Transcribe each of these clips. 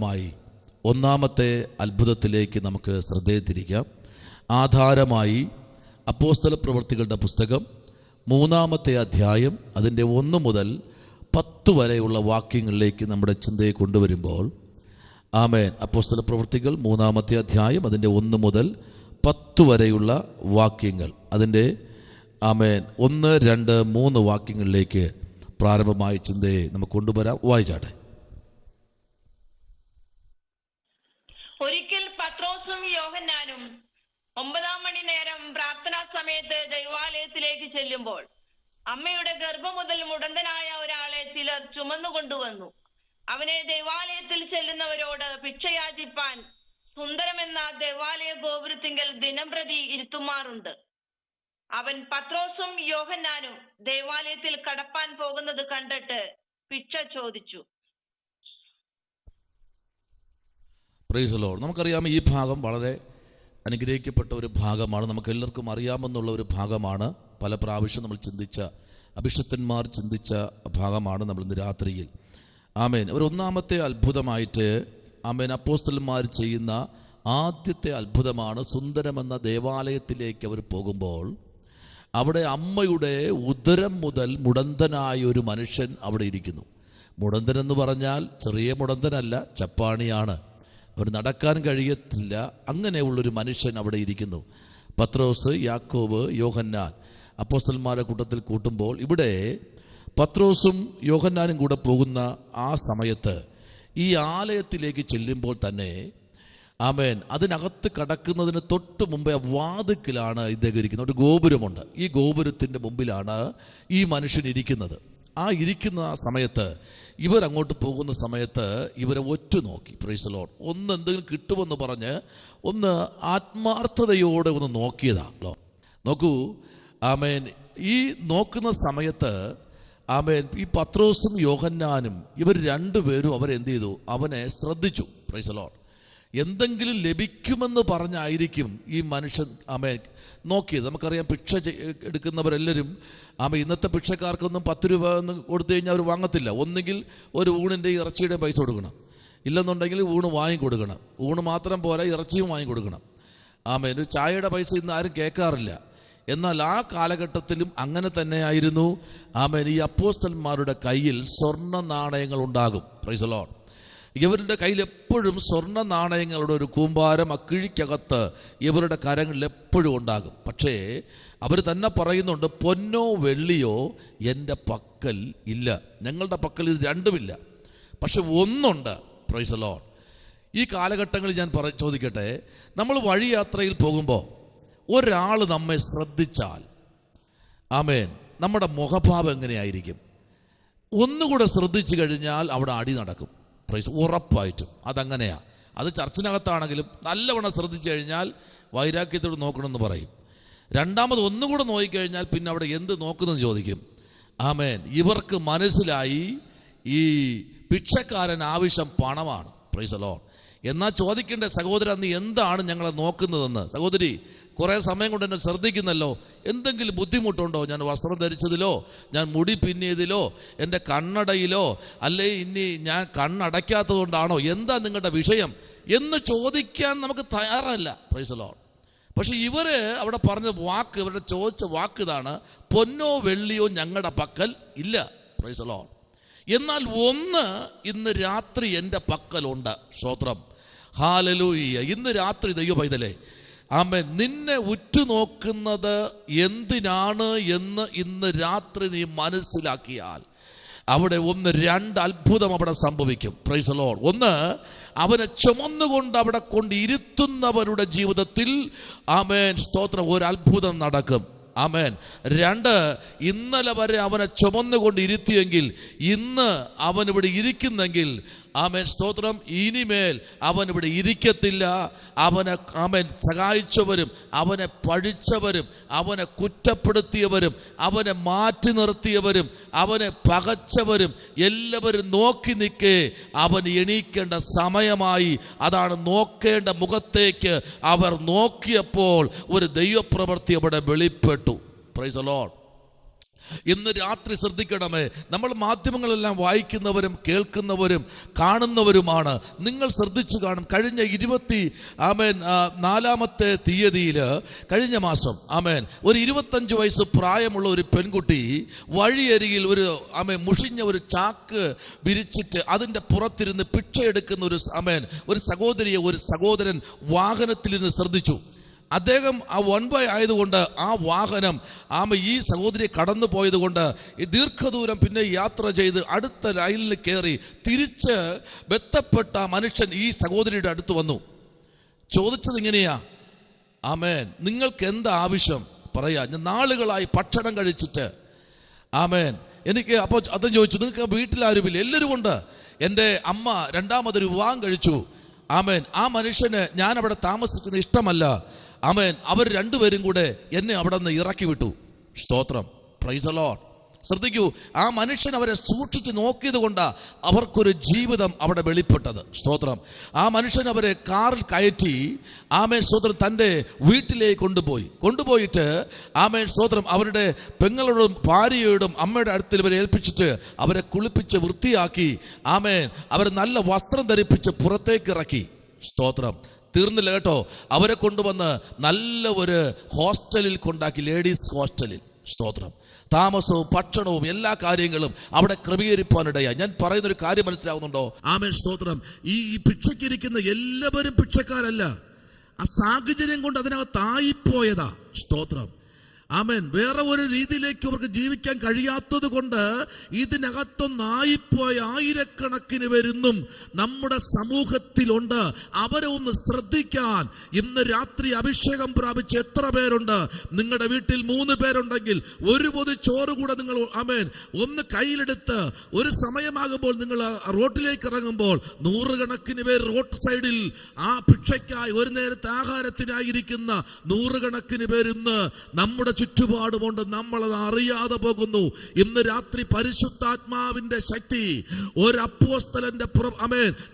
മായി ഒന്നാമത്തെ അത്ഭുതത്തിലേക്ക് നമുക്ക് ശ്രദ്ധയെ തിരിക്കാം. ആധാരമായി അപ്പോസ്തല പ്രവൃത്തികളുടെ പുസ്തകം 3-ാമത്തെ അധ്യായം അതിൻ്റെ 1 മുതൽ 10 വരെയുള്ള വാക്യങ്ങളിലേക്ക് നമ്മുടെ ചിന്തയെ കൊണ്ടുവരുമ്പോൾ, ആമേൻ. അപ്പോസ്തല പ്രവൃത്തികൾ 3-ാമത്തെ അധ്യായം അതിൻ്റെ 1 മുതൽ 10 വരെയുള്ള വാക്യങ്ങൾ, അതിൻ്റെ ആമേൻ 1, 2, 3 വാക്യങ്ങളിലേക്ക് പ്രാരംഭമായ ചിന്തയെ നമുക്ക് കൊണ്ടുവരാം. വായിച്ചാട്ടെ. ഒരിക്കൽ പത്രോസും യോഹന്നാനും 9-ാം മണി നേരം പ്രാർത്ഥനാ സമയത്ത് ദൈവാലയത്തിലേക്ക് ചെല്ലുമ്പോൾ അമ്മയുടെ ഗർഭം മുതൽ മുടന്തനായ ഒരാളെ ചിലർ ചുമന്നുകൊണ്ടുവന്നു. അവനെ ദൈവാലയത്തിൽ ചെല്ലുന്നവരോട് ഭിക്ഷയാചിപ്പാൻ സുന്ദരമെന്ന ദൈവാലയ ഗോപുരത്തിങ്കൽ ദിനംപ്രതി ഇരുത്തുമാറുണ്ട്. അവൻ പത്രോസും യോഹന്നാനും ദൈവാലയത്തിൽ കടപ്പാൻ പോകുന്നത് കണ്ടിട്ട് ഭിക്ഷ ചോദിച്ചു. Price the Lord. നമുക്കറിയാം, ഈ ഭാഗം വളരെ അനുഗ്രഹിക്കപ്പെട്ട ഒരു ഭാഗമാണ്. നമുക്ക് എല്ലാവർക്കും അറിയാമെന്നുള്ള ഒരു ഭാഗമാണ്. പല പ്രാവശ്യം നമ്മൾ ചിന്തിച്ച, അഭിഷിക്തന്മാർ ചിന്തിച്ച ഭാഗമാണ് നമ്മൾ ഇന്ന് രാത്രിയിൽ. ആമേൻ. ഒരു ഒന്നാമത്തെ അത്ഭുതമായിട്ട് ആമേൻ അപ്പോസ്തലന്മാർ ചെയ്യുന്ന ആദ്യത്തെ അത്ഭുതമാണ്, സുന്ദരമെന്ന ദേവാലയത്തിലേക്ക് അവർ പോകുമ്പോൾ അവിടെ അമ്മയുടെ ഉദരം മുതൽ മുടന്തനായ ഒരു മനുഷ്യൻ അവിടെ ഇരിക്കുന്നു. മുടന്തനെന്ന് പറഞ്ഞാൽ ചെറിയ മുടന്തനല്ല, ചപ്പാണിയാണ്. അവർ നടക്കാൻ കഴിയത്തില്ല. അങ്ങനെയുള്ളൊരു മനുഷ്യൻ അവിടെ ഇരിക്കുന്നു. പത്രോസ്, യാക്കോബ്, യോഹന്നാൻ അപ്പോസ്തലന്മാരുടെ കൂട്ടത്തിൽ കൂട്ടുമ്പോൾ, ഇവിടെ പത്രോസും യോഹന്നാനും കൂടെ പോകുന്ന ആ സമയത്ത് ഈ ആലയത്തിലേക്ക് ചെല്ലുമ്പോൾ തന്നെ ആമേൻ അതിനകത്ത് കടക്കുന്നതിന് തൊട്ട് മുമ്പേ വാതിക്കലാണ് ഇദ്ദേഹം ഇരിക്കുന്നത്. ഒരു ഗോപുരമുണ്ട്. ഈ ഗോപുരത്തിൻ്റെ മുമ്പിലാണ് ഈ മനുഷ്യൻ ഇരിക്കുന്നത്. ആ ഇരിക്കുന്ന സമയത്ത് ഇവർ അങ്ങോട്ട് പോകുന്ന സമയത്ത് ഇവരെ ഒറ്റുനോക്കി. Price the Lord. ഒന്ന് എന്തെങ്കിലും കിട്ടുമെന്ന് പറഞ്ഞ് ഒന്ന് ആത്മാർത്ഥതയോടെ ഒന്ന് നോക്കിയതാണല്ലോ. നോക്കൂ, ആമേൻ. ഈ നോക്കുന്ന സമയത്ത് ആമേൻ ഈ പത്രോസും യോഹന്നാനും ഇവർ രണ്ടുപേരും അവരെന്ത് ചെയ്തു? അവനെ ശ്രദ്ധിച്ചു. Price the Lord. എന്തെങ്കിലും ലഭിക്കുമെന്ന് പറഞ്ഞായിരിക്കും ഈ മനുഷ്യൻ ആമേൻ നോക്കിയത്. നമുക്കറിയാം, ഭിക്ഷ എടുക്കുന്നവരെല്ലാവരും ഇന്നത്തെ ഭിക്ഷക്കാർക്കൊന്നും 10 രൂപ ഒന്നും കൊടുത്തു കഴിഞ്ഞാൽ അവർ വാങ്ങത്തില്ല. ഒന്നുകിൽ ഒരു ഊണിൻ്റെ ഇറച്ചിയുടെ പൈസ കൊടുക്കണം, ഇല്ലെന്നുണ്ടെങ്കിൽ ഊണ് വാങ്ങിക്കൊടുക്കണം. ഊണ് മാത്രം പോരാ, ഇറച്ചിയും വാങ്ങിക്കൊടുക്കണം. ആമേൻ. ഒരു ചായയുടെ പൈസ ഇന്ന് ആരും കേൾക്കാറില്ല. എന്നാൽ ആ കാലഘട്ടത്തിലും അങ്ങനെ തന്നെയായിരുന്നു. ആമേൻ. ഈ അപ്പോസ്തലന്മാരുടെ കയ്യിൽ സ്വർണ്ണ നാണയങ്ങൾ ഉണ്ടാകും. Price the Lord. ഇവരുടെ കയ്യിൽ എപ്പോഴും സ്വർണ്ണ നാണയങ്ങളുടെ ഒരു കൂമ്പാരം അക്കിഴിക്കകത്ത് ഇവരുടെ കരങ്ങളിൽ എപ്പോഴും ഉണ്ടാകും. പക്ഷേ അവർ തന്നെ പറയുന്നുണ്ട്, പൊന്നോ വെള്ളിയോ എൻ്റെ പക്കൽ ഇല്ല. ഞങ്ങളുടെ പക്കൽ ഇത് രണ്ടുമില്ല, പക്ഷെ ഒന്നുണ്ട്. Price the Lord. ഈ കാലഘട്ടങ്ങളിൽ ഞാൻ ചോദിക്കട്ടെ, നമ്മൾ വഴിയാത്രയിൽ പോകുമ്പോൾ ഒരാൾ നമ്മെ ശ്രദ്ധിച്ചാൽ ആമേൻ നമ്മുടെ മുഖഭാവം എങ്ങനെയായിരിക്കും? ഒന്നുകൂടെ ശ്രദ്ധിച്ചു കഴിഞ്ഞാൽ അവിടെ അടി നടക്കും. പ്രൈസ് ഉറപ്പായിട്ടും അതങ്ങനെയാണ്. അത് ചർച്ചിനകത്താണെങ്കിലും നല്ലവണ്ണം ശ്രദ്ധിച്ചു കഴിഞ്ഞാൽ വൈരാഗ്യത്തോട് നോക്കണമെന്ന് പറയും. രണ്ടാമത് ഒന്നുകൂടെ നോക്കിക്കഴിഞ്ഞാൽ പിന്നെ അവിടെ എന്ത് നോക്കുന്നെന്ന് ചോദിക്കും. ആമേൻ. ഇവർക്ക് മനസ്സിലായി ഈ ഭിക്ഷക്കാരൻ ആവശ്യം പണമാണ്. Price the Lord. എന്നാൽ ചോദിക്കേണ്ട, സഹോദരൻ നീ എന്താണ് ഞങ്ങളെ നോക്കുന്നതെന്ന്? സഹോദരി, കുറേ സമയം കൊണ്ട് എന്നെ ശ്രദ്ധിക്കുന്നല്ലോ, എന്തെങ്കിലും ബുദ്ധിമുട്ടുണ്ടോ? ഞാൻ വസ്ത്രം ധരിച്ചതിലോ, ഞാൻ മുടി പിന്നിയതിലോ, എൻ്റെ കണ്ണടയിലോ, അല്ലേ ഇനി ഞാൻ കണ്ണടയ്ക്കാത്തത് കൊണ്ടാണോ? എന്താ നിങ്ങളുടെ വിഷയം എന്ന് ചോദിക്കാൻ നമുക്ക് തയ്യാറല്ല. Price the Lord. പക്ഷെ ഇവര് അവിടെ പറഞ്ഞ വാക്ക്, ഇവരുടെ ചോദിച്ച വാക്ക് ഇതാണ്, പൊന്നോ വെള്ളിയോ ഞങ്ങളുടെ പക്കൽ ഇല്ല. Price the Lord. എന്നാൽ ഒന്ന് ഇന്ന് രാത്രി എൻ്റെ പക്കലുണ്ട്. സ്തോത്രം, ഹല്ലേലൂയ. ഇന്ന് രാത്രി ദൈവ പൈതലേ, ആമേൻ, നിന്നെ ഉറ്റുനോക്കുന്നത് എന്തിനാണ് എന്ന് ഇന്ന് രാത്രി നീ മനസ്സിലാക്കിയാൽ അവിടെ 2 അത്ഭുതം അവിടെ സംഭവിക്കും. Price the Lord. ഒന്ന്, അവനെ ചുമന്നുകൊണ്ട് അവിടെ കൊണ്ടിരുത്തുന്നവരുടെ ജീവിതത്തിൽ ആമേൻ സ്തോത്രം ഒരു അത്ഭുതം നടക്കും. ആമേൻ. 2, ഇന്നലെ വരെ അവനെ ചുമന്നുകൊണ്ട് ഇരുത്തിയെങ്കിൽ ഇന്ന് അവനിവിടെ ഇരിക്കുന്നെങ്കിൽ ആമേൻ സ്തോത്രം ഇനിമേൽ അവൻ ഇവിടെ ഇരിക്കത്തില്ല. അവനെ ആമേൻ സഹായിച്ചവരും അവനെ പഴിച്ചവരും അവനെ കുറ്റപ്പെടുത്തിയവരും അവനെ മാറ്റി നിർത്തിയവരും അവനെ പകച്ചവരും എല്ലാവരും നോക്കി നിൽക്കേ അവൻ എണീക്കേണ്ട സമയമായി. അതാണ് നോക്കേണ്ട മുഖത്തേക്ക് അവർ നോക്കിയപ്പോൾ ഒരു ദൈവപ്രവൃത്തി അവിടെ വെളിപ്പെട്ടു. Price the Lord. ഇന്ന് രാത്രി ശ്രദ്ധിക്കണമേ. നമ്മൾ മാധ്യമങ്ങളെല്ലാം വായിക്കുന്നവരും കേൾക്കുന്നവരും കാണുന്നവരുമാണ്. നിങ്ങൾ ശ്രദ്ധിച്ചു കാണും, കഴിഞ്ഞ 24-ാമത്തെ തീയതിയിൽ കഴിഞ്ഞ മാസം ഒരു 25 വയസ്സ് പ്രായമുള്ള ഒരു പെൺകുട്ടി വഴിയരികിൽ മുഷിഞ്ഞ ഒരു ചാക്ക് വിരിച്ചിട്ട് അതിൻ്റെ പുറത്തിരുന്ന് ഭിക്ഷയെടുക്കുന്ന ഒരു സഹോദരൻ വാഹനത്തിലിരുന്ന് ശ്രദ്ധിച്ചു. അദ്ദേഹം ആ വൺവേ ആയതുകൊണ്ട് ആ വാഹനം ഈ സഹോദരി കടന്നു പോയത് കൊണ്ട് ദീർഘദൂരം പിന്നെ യാത്ര ചെയ്ത് അടുത്ത ലൈനിൽ കയറി തിരിച്ച് ബന്ധപ്പെട്ട മനുഷ്യൻ ഈ സഹോദരിയുടെ അടുത്ത് വന്നു. ചോദിച്ചത് ഇങ്ങനെയാ, നിങ്ങൾക്ക് എന്താ ആവശ്യം പറയാ, ഞാൻ നാളുകളായി ഭക്ഷണം കഴിച്ചിട്ട് എനിക്ക്. അപ്പോൾ അദ്ദേഹം ചോദിച്ചു, നിങ്ങൾക്ക് വീട്ടിലാരുമില്ല? എല്ലാവരും ഉണ്ട്, എൻ്റെ അമ്മ രണ്ടാമതൊരു വിവാഹം കഴിച്ചു. ആ മനുഷ്യന് ഞാൻ അവിടെ താമസിക്കുന്നത് ഇഷ്ടമല്ല. അവർ രണ്ടുപേരും കൂടെ എന്നെ അവിടെ നിന്ന് ഇറക്കി വിട്ടു. സ്തോത്രം, പ്രൈസ് ദി ലോർഡ്. ശ്രദ്ധിക്കൂ, ആ മനുഷ്യൻ അവരെ സൂക്ഷിച്ച് നോക്കിയത് കൊണ്ടാണ് അവർക്കൊരു ജീവിതം അവിടെ വെളിപ്പെട്ടത്. സ്തോത്രം. ആ മനുഷ്യൻ അവരെ കാറിൽ കയറ്റി സ്തോത്രം തൻ്റെ വീട്ടിലേക്ക് കൊണ്ടുപോയിട്ട് സ്തോത്രം അവരുടെ പെങ്ങളോടും ഭാര്യയോടും അമ്മയുടെ അടുത്തിൽ ഇവരെ ഏൽപ്പിച്ചിട്ട് അവരെ കുളിപ്പിച്ച് വൃത്തിയാക്കി അവരെ നല്ല വസ്ത്രം ധരിപ്പിച്ച് പുറത്തേക്ക് ഇറക്കി. സ്തോത്രം. തീർന്നില്ല കേട്ടോ, അവരെ കൊണ്ടുവന്ന് നല്ല ഒരു ഹോസ്റ്റലിൽ കൊണ്ടാക്കി, ലേഡീസ് ഹോസ്റ്റലിൽ. സ്തോത്രം. താമസവും ഭക്ഷണവും എല്ലാ കാര്യങ്ങളും അവിടെ ക്രമീകരിക്കാനിടയായി. ഞാൻ പറയുന്നൊരു കാര്യം മനസ്സിലാവുന്നുണ്ടോ? സ്തോത്രം. ഈ ഭിക്ഷയ്ക്കിരിക്കുന്ന എല്ലാവരും ഭിക്ഷക്കാരല്ല, ആ സാഹചര്യം കൊണ്ട് അതിനകത്തായിപ്പോയതാ. സ്തോത്രം. വേറെ ഒരു രീതിയിലേക്ക് അവർക്ക് ജീവിക്കാൻ കഴിയാത്തത് കൊണ്ട് ഇതിനകത്തൊന്നായിപ്പോയ ആയിരക്കണക്കിന് വരുന്നും നമ്മുടെ സമൂഹത്തിലുണ്ട്. അവരെ ഒന്ന് ശ്രദ്ധിക്കാൻ ഇന്ന് രാത്രി അഭിഷേകം പ്രാപിച്ച് എത്ര പേരുണ്ട്? നിങ്ങളുടെ വീട്ടിൽ 3 പേരുണ്ടെങ്കിൽ ഒരു പൊതി ചോറ് കൂടെ നിങ്ങൾ ഒന്ന് കയ്യിലെടുത്ത് ഒരു സമയമാകുമ്പോൾ നിങ്ങൾ റോഡിലേക്ക് ഇറങ്ങുമ്പോൾ 100 കണക്കിന് പേർ റോഡ് സൈഡിൽ ആ ഭിക്ഷയ്ക്കായി ഒരു നേരത്തെ ആഹാരത്തിനായിരിക്കുന്ന 100 കണക്കിന് പേർ ഇന്ന് നമ്മുടെ ചുറ്റുപാടുമുണ്ട്. നമ്മളത് അറിയാതെ പോകുന്നു. ഇന്ന് രാത്രി പരിശുദ്ധാത്മാവിന്റെ ശക്തി ഒരു അപ്പോസ്തലന്റെ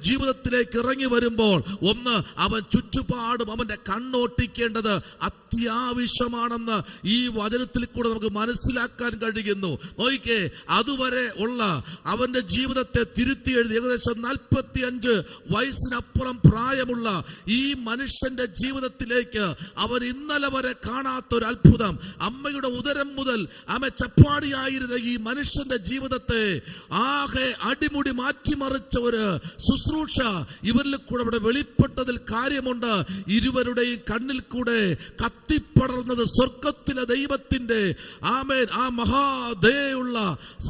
ജീവിതത്തിലേക്ക് ഇറങ്ങി വരുമ്പോൾ ഒന്ന് അവൻ ചുറ്റുപാടും അവന്റെ കണ്ണോട്ടിക്കേണ്ടത് അത്യാവശ്യമാണെന്ന് ഈ വചനത്തിൽ കൂടെ നമുക്ക് മനസ്സിലാക്കാൻ കഴിയുന്നു. നോക്കിക്കേ, അതുവരെ ഉള്ള അവന്റെ ജീവിതത്തെ തിരുത്തി എഴുതി ഏകദേശം 45 വയസ്സിനപ്പുറം പ്രായമുള്ള ഈ മനുഷ്യന്റെ ജീവിതത്തിലേക്ക് അവൻ ഇന്നലെ വരെ കാണാത്തൊരു അത്ഭുതം, അമ്മയുടെ ഉദരം മുതൽ ചപ്പാടിയായിരുന്ന ഈ മനുഷ്യന്റെ ജീവിതത്തെ ആകെ അടിമുടി മാറ്റിമറിച്ച ഒരു ശുശ്രൂഷ ഇവരിൽ കൂടെ അവിടെ വെളിപ്പെട്ടതിൽ കാര്യമുണ്ട്. ഇരുവരുടെയും കണ്ണിൽ കൂടെ കത്തിപ്പടർന്നത് സ്വർഗത്തിലെ ദൈവത്തിന്റെ ആ മഹാദയുള്ള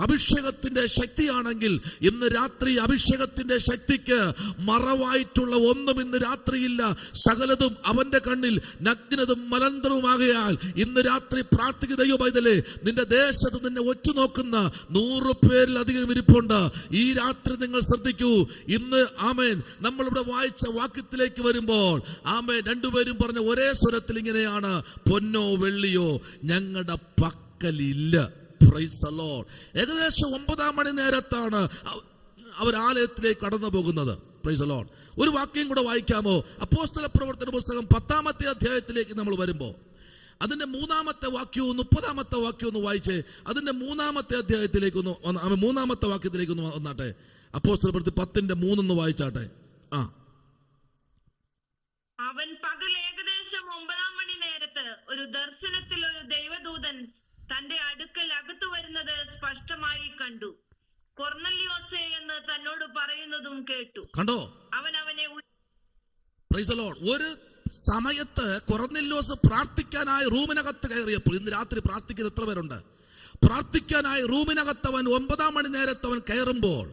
അഭിഷേകത്തിന്റെ ശക്തിയാണെങ്കിൽ ഇന്ന് രാത്രി അഭിഷേകത്തിന്റെ ശക്തിക്ക് മറവായിട്ടുള്ള ഒന്നും ഇന്ന് രാത്രിയില്ല. സകലതും അവന്റെ കണ്ണിൽ നഗ്നതും മലന്തരവുമാകയാൽ ഇന്ന് രാത്രി പ്രാർത്ഥിക്കുന്ന ദൈവമൈതലേ, നിന്റെ ദേശത്ത് നിന്നെ ഒറ്റുനോക്കുന്ന 100 പേരിലധികം ഇരിപ്പുണ്ട്. ഈ രാത്രി നിങ്ങൾ ശ്രദ്ധിക്കൂ. ഇന്ന് നമ്മളിവിടെ വായിച്ച വാക്യത്തിലേക്ക് വരുമ്പോൾ രണ്ടുപേരും പറഞ്ഞ ഒരേ സ്വരത്തിൽ ഇങ്ങനെയാണ്, പൊന്നോ വെള്ളിയോ ഞങ്ങളുടെ പക്കലില്ല. Price the Lord. ഏകദേശം 9 മണി നേരത്താണ് അവർ ആലയത്തിലേക്ക് കടന്നു പോകുന്നത്. Price the Lord. ഒരു വാക്യം കൂടെ വായിക്കാമോ? അപ്പോസ്തല പ്രവർത്തന പുസ്തകം 10-ാമത്തെ അധ്യായത്തിലേക്ക് നമ്മൾ വരുമ്പോൾ അതിന്റെ 3-ാമത്തെ വാക്യവും 30-ാമത്തെ വാക്യവും ഒന്ന് വായിച്ചേ. അതിന്റെ 3-ാമത്തെ അധ്യായത്തിലേക്ക് 3-ാമത്തെ വാക്യത്തിലേക്ക് ഒന്ന് വന്നാട്ടെ. അപ്പോസ്തല പ്രവൃത്തി 10:3 ഒന്ന് വായിച്ചാട്ടെ. അവൻ പകൽ ഏകദേശം 9 മണി നേരത്ത് ഒരു ദർശനത്തിൽ ഒരു ദൈവദൂതൻ തന്റെ അടുക്കൽ അകത്തു വരുന്നത് സ്പഷ്ടമായി കണ്ടു. കൊർന്നല്യോസേ എന്ന് തന്നോട് പറയുന്നതും കേട്ടു. കണ്ടോ? അവൻ അവനെ പ്രൈസ് ദി ലോർഡ്. ഒരു സമയത്ത് കൊർന്നല്യോസ് പ്രാർത്ഥിക്കാനായി റൂമിനകത്ത് കയറിയപ്പോൾ, ഇന്ന് രാത്രി പ്രാർത്ഥിക്കുന്ന എത്ര പേരുണ്ട്? പ്രാർത്ഥിക്കാനായി റൂമിനകത്ത് അവൻ 9 മണി നേരത്ത് അവൻ കയറുമ്പോൾ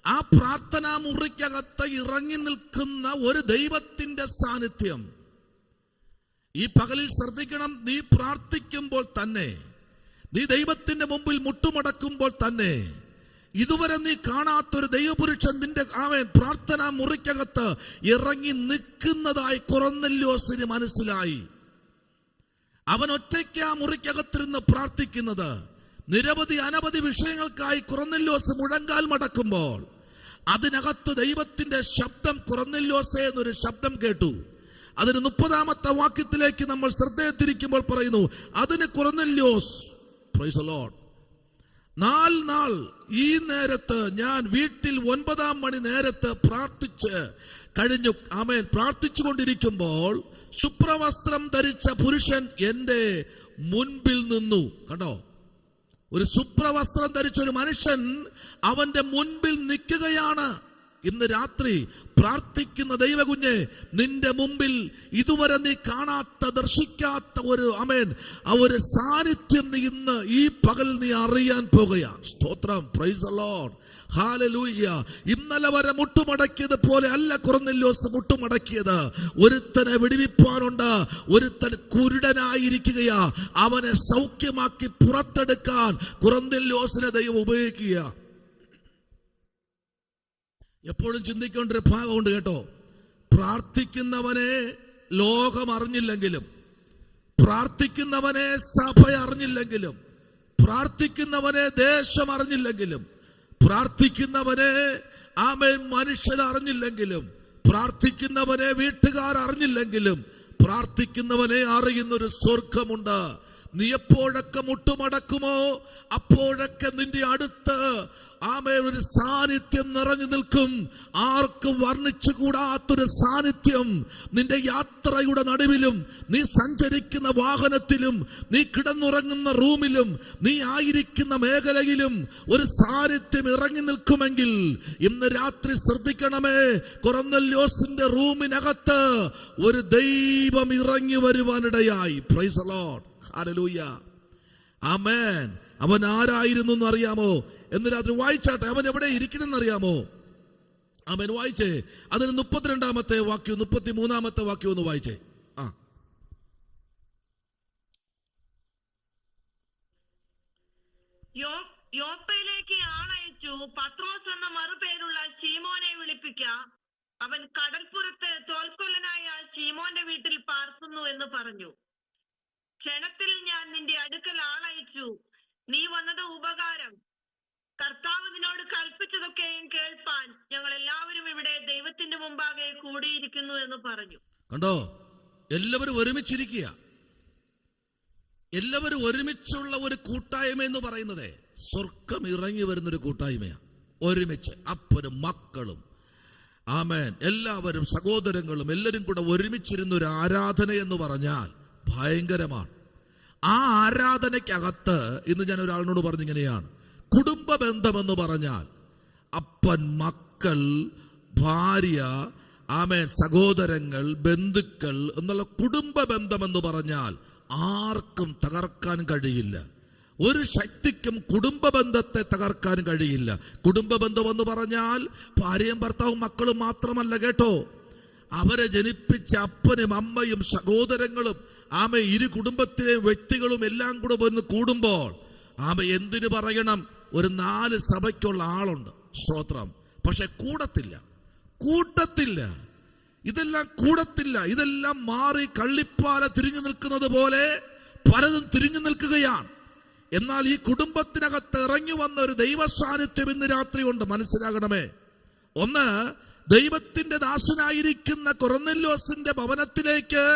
ആ പ്രാർത്ഥനാ മുറിക്കകത്ത് ഇറങ്ങി നിൽക്കുന്ന ഒരു ദൈവത്തിന്റെ സാന്നിധ്യം. ഈ പകലിൽ ശ്രദ്ധിക്കണം. നീ പ്രാർത്ഥിക്കുമ്പോൾ തന്നെ, നീ ദൈവത്തിന്റെ മുമ്പിൽ മുട്ടുമടക്കുമ്പോൾ തന്നെ ഇതുവരെ നീ കാണാത്തൊരു ദൈവപുരുഷൻ നിന്റെ പ്രാർത്ഥനാ മുറിക്കകത്ത് ഇറങ്ങി നിൽക്കുന്നതായി കൊർന്നല്യോസിന് മനസ്സിലായി. അവൻ ഒറ്റയ്ക്ക് ആ മുറിക്കകത്തിരുന്ന് പ്രാർത്ഥിക്കുന്നത്. അനവധി വിഷയങ്ങൾക്കായി കൊർന്നല്യോസ് മുഴങ്കാൽ മടക്കുമ്പോൾ അതിനകത്ത് ദൈവത്തിന്റെ ശബ്ദം, കൊർന്നല്യോസേ എന്നൊരു ശബ്ദം കേട്ടു. അതിന് 30-ാമത്തെ വാക്യത്തിലേക്ക് നമ്മൾ ശ്രദ്ധയെ തിരിക്കുമ്പോൾ പറയുന്നു, അതിന് കൊർന്നല്യോസ്, പ്രൈസ് ദി ലോർഡ്, നാൾ ഈ നേരത്ത് ഞാൻ വീട്ടിൽ 9 മണി നേരത്ത് പ്രാർത്ഥിച്ച് കഴിഞ്ഞു. ആമേൻ. പ്രാർത്ഥിച്ചു കൊണ്ടിരിക്കുമ്പോൾ ശുഭ്രവസ്ത്രം ധരിച്ച പുരുഷൻ എന്റെ മുൻപിൽ നിന്നു. കണ്ടോ, ഒരു ശുഭ്രവസ്ത്രം ധരിച്ച ഒരു മനുഷ്യൻ അവന്റെ മുൻപിൽ നിൽക്കുകയാണ്. ഇന്ന് രാത്രി പ്രാർത്ഥിക്കുന്ന ദൈവകുഞ്ഞെ, നിന്റെ മുമ്പിൽ ഇതുവരെ നീ കാണാത്ത, ദർശിക്കാത്ത ഒരു ഒരു സാന്നിധ്യം നീ ഇന്ന് ഈ പകൽ നീ അറിയാൻ പോകുകയാണ്. സ്തോത്രം. Price the Lord. ഹല്ലേലൂയ. ഇന്നലെ വരെ മുട്ടുമടക്കിയത് പോലെ അല്ല കൊർന്നല്യോസ് മുട്ടുമടക്കിയത്. ഒരുത്തനെ വിടുവിപ്പാനുണ്ട്. ഒരുത്തൻ കുരുടനായിരിക്കുകയാ, അവനെ സൗഖ്യമാക്കി പുറത്തെടുക്കാൻ കൊർന്നല്യോസിനെ ദൈവം ഉപയോഗിക്കുക. എപ്പോഴും ചിന്തിക്കേണ്ട ഒരു ഭാഗമുണ്ട് കേട്ടോ. പ്രാർത്ഥിക്കുന്നവനെ ലോകം അറിഞ്ഞില്ലെങ്കിലും, പ്രാർത്ഥിക്കുന്നവനെ സഭ അറിഞ്ഞില്ലെങ്കിലും, പ്രാർത്ഥിക്കുന്നവനെ ദേശം അറിഞ്ഞില്ലെങ്കിലും, പ്രാർത്ഥിക്കുന്നവനെ മനുഷ്യർ അറിഞ്ഞില്ലെങ്കിലും, പ്രാർത്ഥിക്കുന്നവനെ വീട്ടുകാർ അറിഞ്ഞില്ലെങ്കിലും, പ്രാർത്ഥിക്കുന്നവനെ അറിയുന്നൊരു സ്വർഗമുണ്ട്. നീ എപ്പോഴൊക്കെ മുട്ടുമടക്കുമോ അപ്പോഴൊക്കെ നിന്റെ അടുത്ത് ഒരു സാന്നിധ്യം നിറഞ്ഞു നിൽക്കും. ആർക്കും വർണ്ണിച്ചുകൂടാത്തൊരു സാന്നിധ്യം നിന്റെ യാത്രയുടെ നടുവിലും, നീ സഞ്ചരിക്കുന്ന വാഹനത്തിലും, നീ കിടന്നുറങ്ങുന്ന റൂമിലും, നീ ആയിരിക്കുന്ന മേഖലയിലും ഒരു സാന്നിധ്യം ഇറങ്ങി നിൽക്കുമെങ്കിൽ ഇന്ന് രാത്രി ശ്രദ്ധിക്കണമേ. കൊർന്നല്യോസിന്റെ റൂമിനകത്ത് ഒരു ദൈവം ഇറങ്ങി വരുവാനിടയായി. Praise the Lord. ഹല്ലേലൂയ. ആമേൻ. അവൻ ആരായിരുന്നു എന്നറിയാമോ? എന്ന് രാത്രി വായിച്ചാട്ടെ. അവൻ എവിടെ ഇരിക്കണമെന്ന് അറിയാമോ? അവൻ വായിച്ചേ. അതിന് 32-ാമത്തെ വാക്യവും 33-ാമത്തെ വാക്യവും ഒന്ന് വായിച്ചേ. യോപ്പയിലേക്ക് ആളയച്ചു. പത്രോസ് എന്ന മറുപേരുള്ള ശീമോനെ വിളിപ്പിക്ക. അവൻ കടൽപ്പുറത്ത് തോൽക്കൊല്ലനായ ശീമോന്റെ വീട്ടിൽ പാർക്കുന്നു എന്ന് പറഞ്ഞു. ക്ഷണത്തിൽ ഞാൻ നിന്റെ അടുക്കൽ ആളയച്ചു. നീ വന്നത് ഉപകാരം. കർത്താവ് നിന്നോട് കൽപ്പിച്ചതൊക്കെയും കേൾപ്പാൻ ഞങ്ങൾ എല്ലാവരും ഇവിടെ ദൈവത്തിന്റെ മുമ്പാകെ കൂടിയിരിക്കുന്നു എന്ന് പറഞ്ഞു. കണ്ടോ, എല്ലാവരും ഒരുമിച്ചിരിക്കുക. എല്ലാവരും ഒരുമിച്ചുള്ള ഒരു കൂട്ടായ്മ എന്ന് പറയുന്നത് സ്വർഗം ഇറങ്ങി വരുന്നൊരു കൂട്ടായ്മയാണ്. ഒരുമിച്ച് അപ്പനും മക്കളും ആമേൻ എല്ലാവരും സഹോദരങ്ങളും എല്ലാവരും കൂടെ ഒരുമിച്ചിരുന്ന ഒരു ആരാധന എന്ന് പറഞ്ഞാൽ ഭയങ്കരമാണ്. ആ ആരാധനയ്ക്കകത്ത് ഇന്ന് ഞാൻ ഒരാളിനോട് പറഞ്ഞിങ്ങനെയാണ്, കുടുംബ ബന്ധമെന്ന് പറഞ്ഞാൽ അപ്പൻ, മക്കൾ, ഭാര്യ, ആമേൻ സഹോദരങ്ങൾ, ബന്ധുക്കൾ എന്നുള്ള കുടുംബ ബന്ധമെന്ന് പറഞ്ഞാൽ ആർക്കും തകർക്കാൻ കഴിയില്ല. ഒരു ശക്തിക്കും കുടുംബ ബന്ധത്തെ തകർക്കാൻ കഴിയില്ല. കുടുംബ ബന്ധമെന്ന് പറഞ്ഞാൽ ഭാര്യയും ഭർത്താവും മക്കളും മാത്രമല്ല കേട്ടോ. അവരെ ജനിപ്പിച്ച അപ്പനും അമ്മയും സഹോദരങ്ങളും ഇരു കുടുംബത്തിലെയും വ്യക്തികളും എല്ലാം കൂടെ വന്ന് കൂടുമ്പോൾ എന്തിനു പറയണം, ഒരു 4 സഭയ്ക്കുള്ള ആളുണ്ട്. സ്തോത്രം. പക്ഷെ കൂട്ടത്തില്ല. ഇതെല്ലാം കൂടത്തില്ല. ഇതെല്ലാം മാറി കള്ളിപ്പാല തിരിഞ്ഞു നിൽക്കുന്നത് പോലെ പലതും തിരിഞ്ഞു നിൽക്കുകയാണ്. എന്നാൽ ഈ കുടുംബത്തിനകത്ത് ഇറങ്ങി വന്ന ഒരു ദൈവ സാന്നിധ്യം ഇന്ന് രാത്രി കൊണ്ട് മനസ്സിലാകണമേ. ഒന്ന്, ദൈവത്തിന്റെ ദാസനായിരിക്കുന്ന കൊർന്നല്യോസിന്റെ ഭവനത്തിലേക്ക്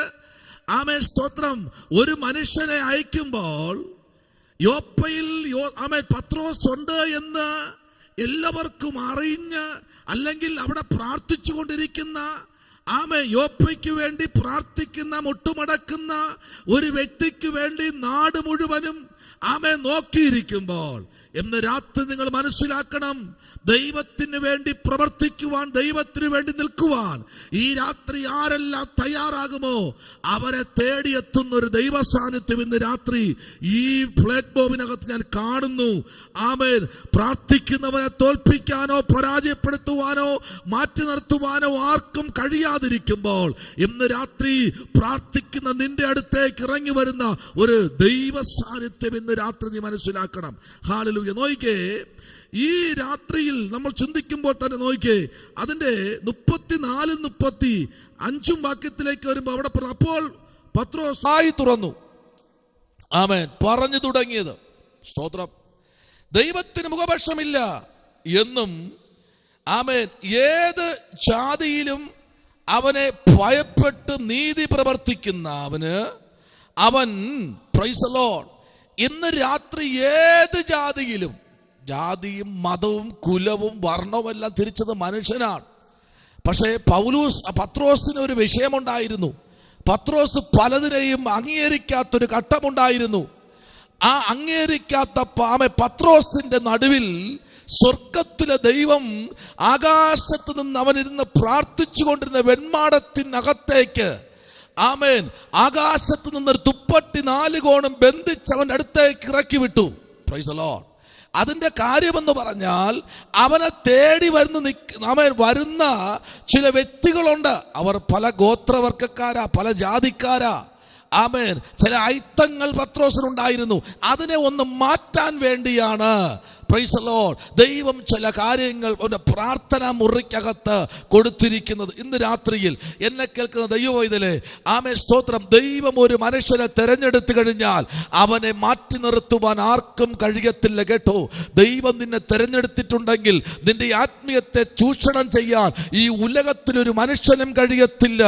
സ്തോത്രം ഒരു മനുഷ്യനെ അയക്കുമ്പോൾ യോപ്പയിൽ പത്രോസ് ഉണ്ട് എന്ന് എല്ലാവർക്കും അറിഞ്ഞ്, അല്ലെങ്കിൽ അവിടെ പ്രാർത്ഥിച്ചു കൊണ്ടിരിക്കുന്ന യോപ്പയ്ക്ക് വേണ്ടി പ്രാർത്ഥിക്കുന്ന, മുട്ടുമടക്കുന്ന ഒരു വ്യക്തിക്ക് വേണ്ടി നാട് മുഴുവനും നോക്കിയിരിക്കുമ്പോൾ ഇന്ന് രാത്രി നിങ്ങൾ മനസ്സിലാക്കണം, ദൈവത്തിന് വേണ്ടി പ്രവർത്തിക്കുവാൻ, ദൈവത്തിന് വേണ്ടി നിൽക്കുവാൻ ഈ രാത്രി ആരെല്ലാം തയ്യാറാകുമോ അവരെ തേടിയെത്തുന്ന ഒരു ദൈവ സാന്നിധ്യം ഇന്ന് രാത്രി ഈ പ്ലാറ്റ്ഫോമിനകത്ത് ഞാൻ കാണുന്നു. ആമേൻ. പ്രാർത്ഥിക്കുന്നവനെ തോൽപ്പിക്കാനോ പരാജയപ്പെടുത്തുവാനോ മാറ്റി നിർത്തുവാനോ ആർക്കും കഴിയാതിരിക്കുമ്പോൾ ഇന്ന് രാത്രി പ്രാർത്ഥിക്കുന്ന നിന്റെ അടുത്തേക്ക് ഇറങ്ങി വരുന്ന ഒരു ദൈവ സാന്നിധ്യം ഇന്ന് രാത്രി നീ മനസ്സിലാക്കണം. ഹല്ലേലൂയ. നോയിക്കേ, ഈ രാത്രിയിൽ നമ്മൾ ചിന്തിക്കുമ്പോൾ തന്നെ നോക്കിയേ, അതിന്റെ 34-35 വാക്യത്തിലേക്ക് വരുമ്പോൾ അവിടെ അപ്പോൾ പത്രോസ് ആയി തുറന്നു. ആമേൻ. പറഞ്ഞു തുടങ്ങിയത്, സ്തോത്രം, ദൈവത്തിന് മുഖപക്ഷമില്ല എന്നും ആമേൻ ഏത് ജാതിയിലും അവനെ ഭയപ്പെട്ട് നീതി പ്രവർത്തിക്കുന്ന അവൻ പ്രൈസ് ദി ലോർഡ് ഇന്ന് രാത്രി ഏത് ജാതിയിലും ജാതിയും മതവും കുലവും വർണ്ണവും എല്ലാം തിരിച്ചത് മനുഷ്യനാണ്. പക്ഷേ പത്രോസിന് ഒരു വിഷയമുണ്ടായിരുന്നു. പത്രോസ് പലതിനെയും അംഗീകരിക്കാത്തൊരു ഘട്ടമുണ്ടായിരുന്നു. ആ അംഗീകരിക്കാത്ത പത്രോസിന്റെ നടുവിൽ സ്വർഗത്തിലെ ദൈവം ആകാശത്ത് നിന്ന് അവനിരുന്ന് പ്രാർത്ഥിച്ചു കൊണ്ടിരുന്ന വെൺമാടത്തിനകത്തേക്ക്, ആമേൻ, ആകാശത്ത് നിന്നൊരു തുപ്പട്ടി 4 കോണും ബന്ധിച്ച് അവന്റെ അടുത്തേക്ക് ഇറക്കി വിട്ടു. Price the Lord. അതിന്റെ കാര്യമെന്ന് പറഞ്ഞാൽ അവനെ തേടി വരുന്ന ചില വ്യക്തികളുണ്ട്. അവർ പല ഗോത്രവർഗക്കാരാ, പല ജാതിക്കാരാ. ആമേൻ. ചില അയിത്തങ്ങൾ പത്രോസിനുണ്ടായിരുന്നു. അതിനെ ഒന്ന് മാറ്റാൻ വേണ്ടിയാണ് പ്രൈസ് ദി ലോർഡ് ദൈവം ചില കാര്യങ്ങൾ ഒരു പ്രാർത്ഥന മുറിക്കകത്ത് കൊടുത്തിരിക്കുന്നത്. ഇന്ന് രാത്രിയിൽ എന്നെ കേൾക്കുന്ന ദൈവവൈതലേ, ആമേൻ, സ്തോത്രം. ദൈവം ഒരു മനുഷ്യനെ തെരഞ്ഞെടുത്തു കഴിഞ്ഞാൽ അവനെ മാറ്റി നിർത്തുവാൻ ആർക്കും കഴിയത്തില്ല. കേട്ടോ, ദൈവം നിന്നെ തെരഞ്ഞെടുത്തിട്ടുണ്ടെങ്കിൽ നിന്റെ ആത്മീയത്തെ ചൂഷണം ചെയ്യാൻ ഈ ഉലകത്തിലൊരു മനുഷ്യനും കഴിയത്തില്ല.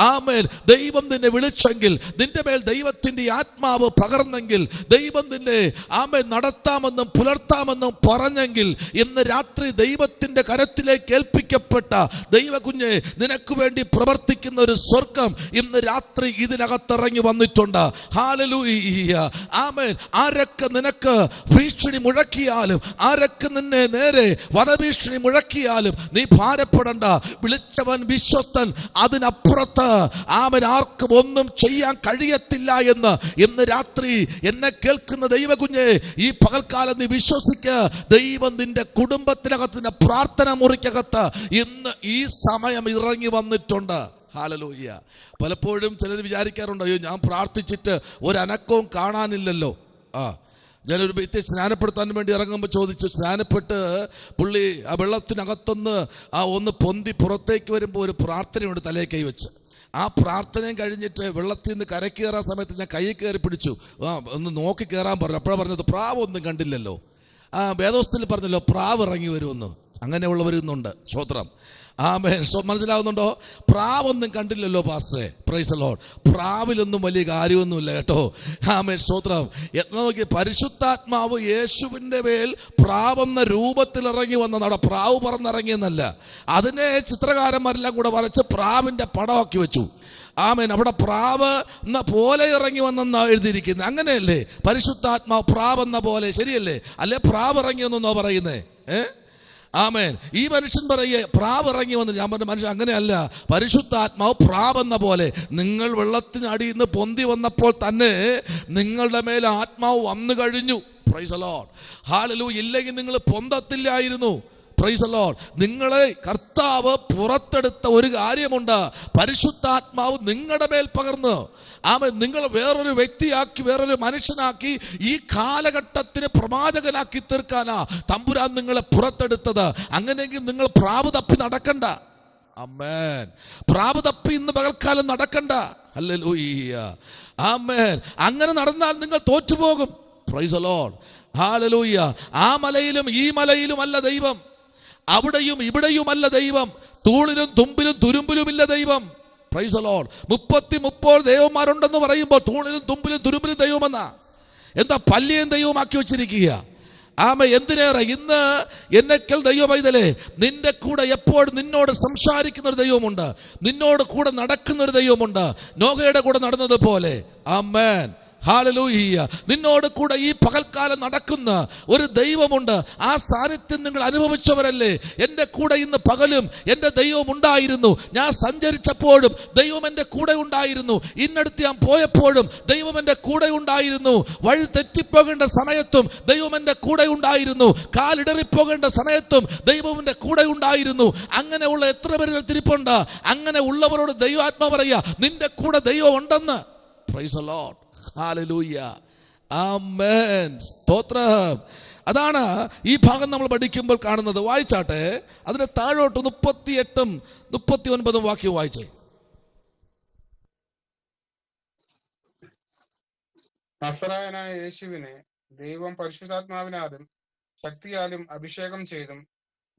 ആമേൻ. ദൈവം നിന്നെ വിളിച്ചെങ്കിൽ, നിന്റെ മേൽ ദൈവത്തിന്റെ ആത്മാവ് പകർന്നെങ്കിൽ, ദൈവം നിന്നെ ആമേൻ നടത്താമെന്നും പുലർത്താമെന്നും പറഞ്ഞെങ്കിൽ, ഇന്ന് രാത്രി ദൈവത്തിന്റെ കരത്തിലേക്ക് ഏൽപ്പിക്കപ്പെട്ട ദൈവ കുഞ്ഞെ, നിനക്ക് വേണ്ടി പ്രവർത്തിക്കുന്ന ഒരു സ്വർഗം ഇന്ന് രാത്രി ഇതിനകത്തിറങ്ങി വന്നിട്ടുണ്ട്. ഹല്ലേലൂയ. ആമേൻ. ആരൊക്കെ നിനക്ക് ഭീഷണി മുഴക്കിയാലും, ആരൊക്കെ നിന്നെ നേരെ വധഭീഷണി മുഴക്കിയാലും നീ ഭാരപ്പെടണ്ട. വിളിച്ചവൻ വിശ്വസ്തൻ, അതിനപ്പുറത്ത് ആമേൻ ആർക്കും ഒന്നും ചെയ്യാൻ കഴിയത്തില്ല എന്ന് ഇന്ന് രാത്രി എന്നെ കേൾക്കുന്ന ദൈവ കുഞ്ഞെ, ഈ പകൽക്കാലം നീ വിശ്വസിക്കുക. ദൈവം നിന്റെ കുടുംബത്തിനകത്ത്, പ്രാർത്ഥന മുറിക്കകത്ത് ഇന്ന് ഈ സമയം ഇറങ്ങി വന്നിട്ടുണ്ട്. ഹല്ലേലൂയ. പലപ്പോഴും ചിലർ വിചാരിക്കാറുണ്ട്, അയ്യോ ഞാൻ പ്രാർത്ഥിച്ചിട്ട് ഒരനക്കവും കാണാനില്ലല്ലോ. ഞാനൊരു വ്യക്തിയെ സ്നാനപ്പെടുത്താൻ വേണ്ടി ഇറങ്ങുമ്പോൾ ചോദിച്ചു, സ്നാനപ്പെട്ട് പുള്ളി ആ വെള്ളത്തിനകത്തൊന്ന് ഒന്ന് പൊന്തി പുറത്തേക്ക് വരുമ്പോൾ ഒരു പ്രാർത്ഥനയുണ്ട് തലേ കൈ വെച്ച്. ആ പ്രാർത്ഥനയും കഴിഞ്ഞിട്ട് വെള്ളത്തിൽ നിന്ന് കരക്ക് കയറാൻ സമയത്ത് ഞാൻ കൈ കയറി പിടിച്ചു, ഒന്ന് നോക്കി കയറാൻ പറഞ്ഞു. അപ്പോഴാണ് പറഞ്ഞത്, പ്രാവൊന്നും കണ്ടില്ലല്ലോ. വേദോസ്തത്തിൽ പറഞ്ഞല്ലോ പ്രാവ് ഇറങ്ങി വരുമെന്ന്. അങ്ങനെയുള്ളവരുന്നുണ്ട്. സ്തോത്രം. ആമേൻ. മനസ്സിലാവുന്നുണ്ടോ? പ്രാവൊന്നും കണ്ടില്ലല്ലോ പാസ്റ്ററെ. Price the Lord. പ്രാവിലൊന്നും വലിയ കാര്യമൊന്നുമില്ല കേട്ടോ. ആമേൻ. സ്തോത്രം. നോക്കി, പരിശുദ്ധാത്മാവ് യേശുവിൻ്റെ മേൽ പ്രാവെന്ന രൂപത്തിൽ ഇറങ്ങി വന്നതാണ്. പ്രാവ് പറന്നിറങ്ങിയെന്നല്ല, അതിനെ ചിത്രകാരന്മാരെല്ലാം കൂടെ വരച്ച് പ്രാവിൻ്റെ പടമാക്കി വെച്ചു. ആമേൻ. അവിടെ പ്രാവ് എന്ന പോലെ ഇറങ്ങി വന്നെന്നാ എഴുതിയിരിക്കുന്നത്. അങ്ങനെയല്ലേ? പരിശുദ്ധാത്മാവ് പ്രാവെന്ന പോലെ, ശരിയല്ലേ? അല്ലെ പ്രാവ് ഇറങ്ങി വന്നെന്നോ പറയുന്നേ? ആമേൻ. ഈ മനുഷ്യൻ പറയേ പ്രാവ് ഇറങ്ങി വന്നു. ഞാൻ പറഞ്ഞ മനുഷ്യൻ അങ്ങനെയല്ല. പരിശുദ്ധാത്മാവ് പ്രാവെന്ന പോലെ നിങ്ങൾ വെള്ളത്തിനടിയിൽ നിന്ന് പൊന്തി വന്നപ്പോൾ തന്നെ നിങ്ങളുടെ മേൽ ആത്മാവ് വന്നു കഴിഞ്ഞു. Price the Lord. ഹല്ലേലൂയ. ഇല്ലെങ്കിൽ നിങ്ങൾ പൊന്തത്തില്ലായിരുന്നു. Price the Lord. നിങ്ങളെ കർത്താവ് പുറത്തെടുത്ത ഒരു കാര്യമുണ്ട്. പരിശുദ്ധാത്മാവ് നിങ്ങളുടെ മേൽ പകർന്ന് നിങ്ങൾ വേറൊരു വ്യക്തിയാക്കി, വേറൊരു മനുഷ്യനാക്കി, ഈ കാലഘട്ടത്തിന് പ്രവാചകനാക്കി തീർക്കാനാ തമ്പുരാൻ നിങ്ങളെ പുറത്തെടുത്തത്. അങ്ങനെയെങ്കിൽ നിങ്ങൾ പ്രാവ് തപ്പി നടക്കണ്ട. ആമേൻ. പ്രാവ് തപ്പി ഇന്ന് പകൽക്കാലം നടക്കണ്ട. ഹല്ലേലൂയ. ആമേൻ. അങ്ങനെ നടന്നാൽ നിങ്ങൾ തോറ്റുപോകും. Praise the Lord. ഹല്ലേലൂയ. ആ മലയിലും ഈ മലയിലും അല്ല ദൈവം, അവിടെയും ഇവിടെയുമല്ല ദൈവം, തൂണിലും തുമ്പിലും തുരുമ്പിലുമില്ല ദൈവം. Price the Lord. 30 ദൈവന്മാരുണ്ടെന്ന് പറയുമ്പോൾ തൂണിലും തുമ്പിലും തുരുമ്പിലും ദൈവമെന്നാ. എന്താ? പല്ലിയും ദൈവമാക്കി വെച്ചിരിക്കുക. എന്തിനേറെ ഇന്ന് എന്നെക്കൽ ദൈവമൈതലേ, നിന്റെ കൂടെ എപ്പോഴും നിന്നോട് സംസാരിക്കുന്ന ഒരു ദൈവമുണ്ട്, നിന്നോട് കൂടെ നടക്കുന്ന ഒരു ദൈവമുണ്ട്. നോഹയുടെ കൂടെ നടന്നതുപോലെ. ആമേൻ. ഹല്ലേലൂയ. നിന്നോട് കൂടെ ഈ പകൽക്കാലം നടക്കുന്ന ഒരു ദൈവമുണ്ട്. ആ സാന്നിധ്യം നിങ്ങൾ അനുഭവിച്ചവരല്ലേ? എൻ്റെ കൂടെ ഇന്ന് പകലും എൻ്റെ ദൈവം ഉണ്ടായിരുന്നു. ഞാൻ സഞ്ചരിച്ചപ്പോഴും ദൈവം എൻ്റെ കൂടെ ഉണ്ടായിരുന്നു. ഇന്നടുത്ത് ഞാൻ പോയപ്പോഴും ദൈവം എൻ്റെ കൂടെ ഉണ്ടായിരുന്നു. വഴി തെറ്റിപ്പോകേണ്ട സമയത്തും ദൈവം എൻ്റെ കൂടെ ഉണ്ടായിരുന്നു. കാലിടറിപ്പോകേണ്ട സമയത്തും ദൈവം എൻ്റെ കൂടെ ഉണ്ടായിരുന്നു. അങ്ങനെയുള്ള എത്ര പേരുകൾ തിരിപ്പുണ്ട്? അങ്ങനെ ഉള്ളവരോട് ദൈവാത്മാ പറയുക, നിന്റെ കൂടെ ദൈവം ഉണ്ടെന്ന്. Price the Lord. ഹല്ലേലൂയ. ആമേൻ. സ്തോത്രം. അതാണ് ഈ ഭാഗം നമ്മൾ പഠിക്കുമ്പോൾ കാണുന്നത്. വായിച്ചാട്ടെ, അതിന് താഴോട്ട് 38ഉം 39ഉം വാക്യം വായിച്ചേ. നസറായനായ യേശുവിനെ ദൈവം പരിശുദ്ധാത്മാവിനാലും ശക്തിയാലും അഭിഷേകം ചെയ്തും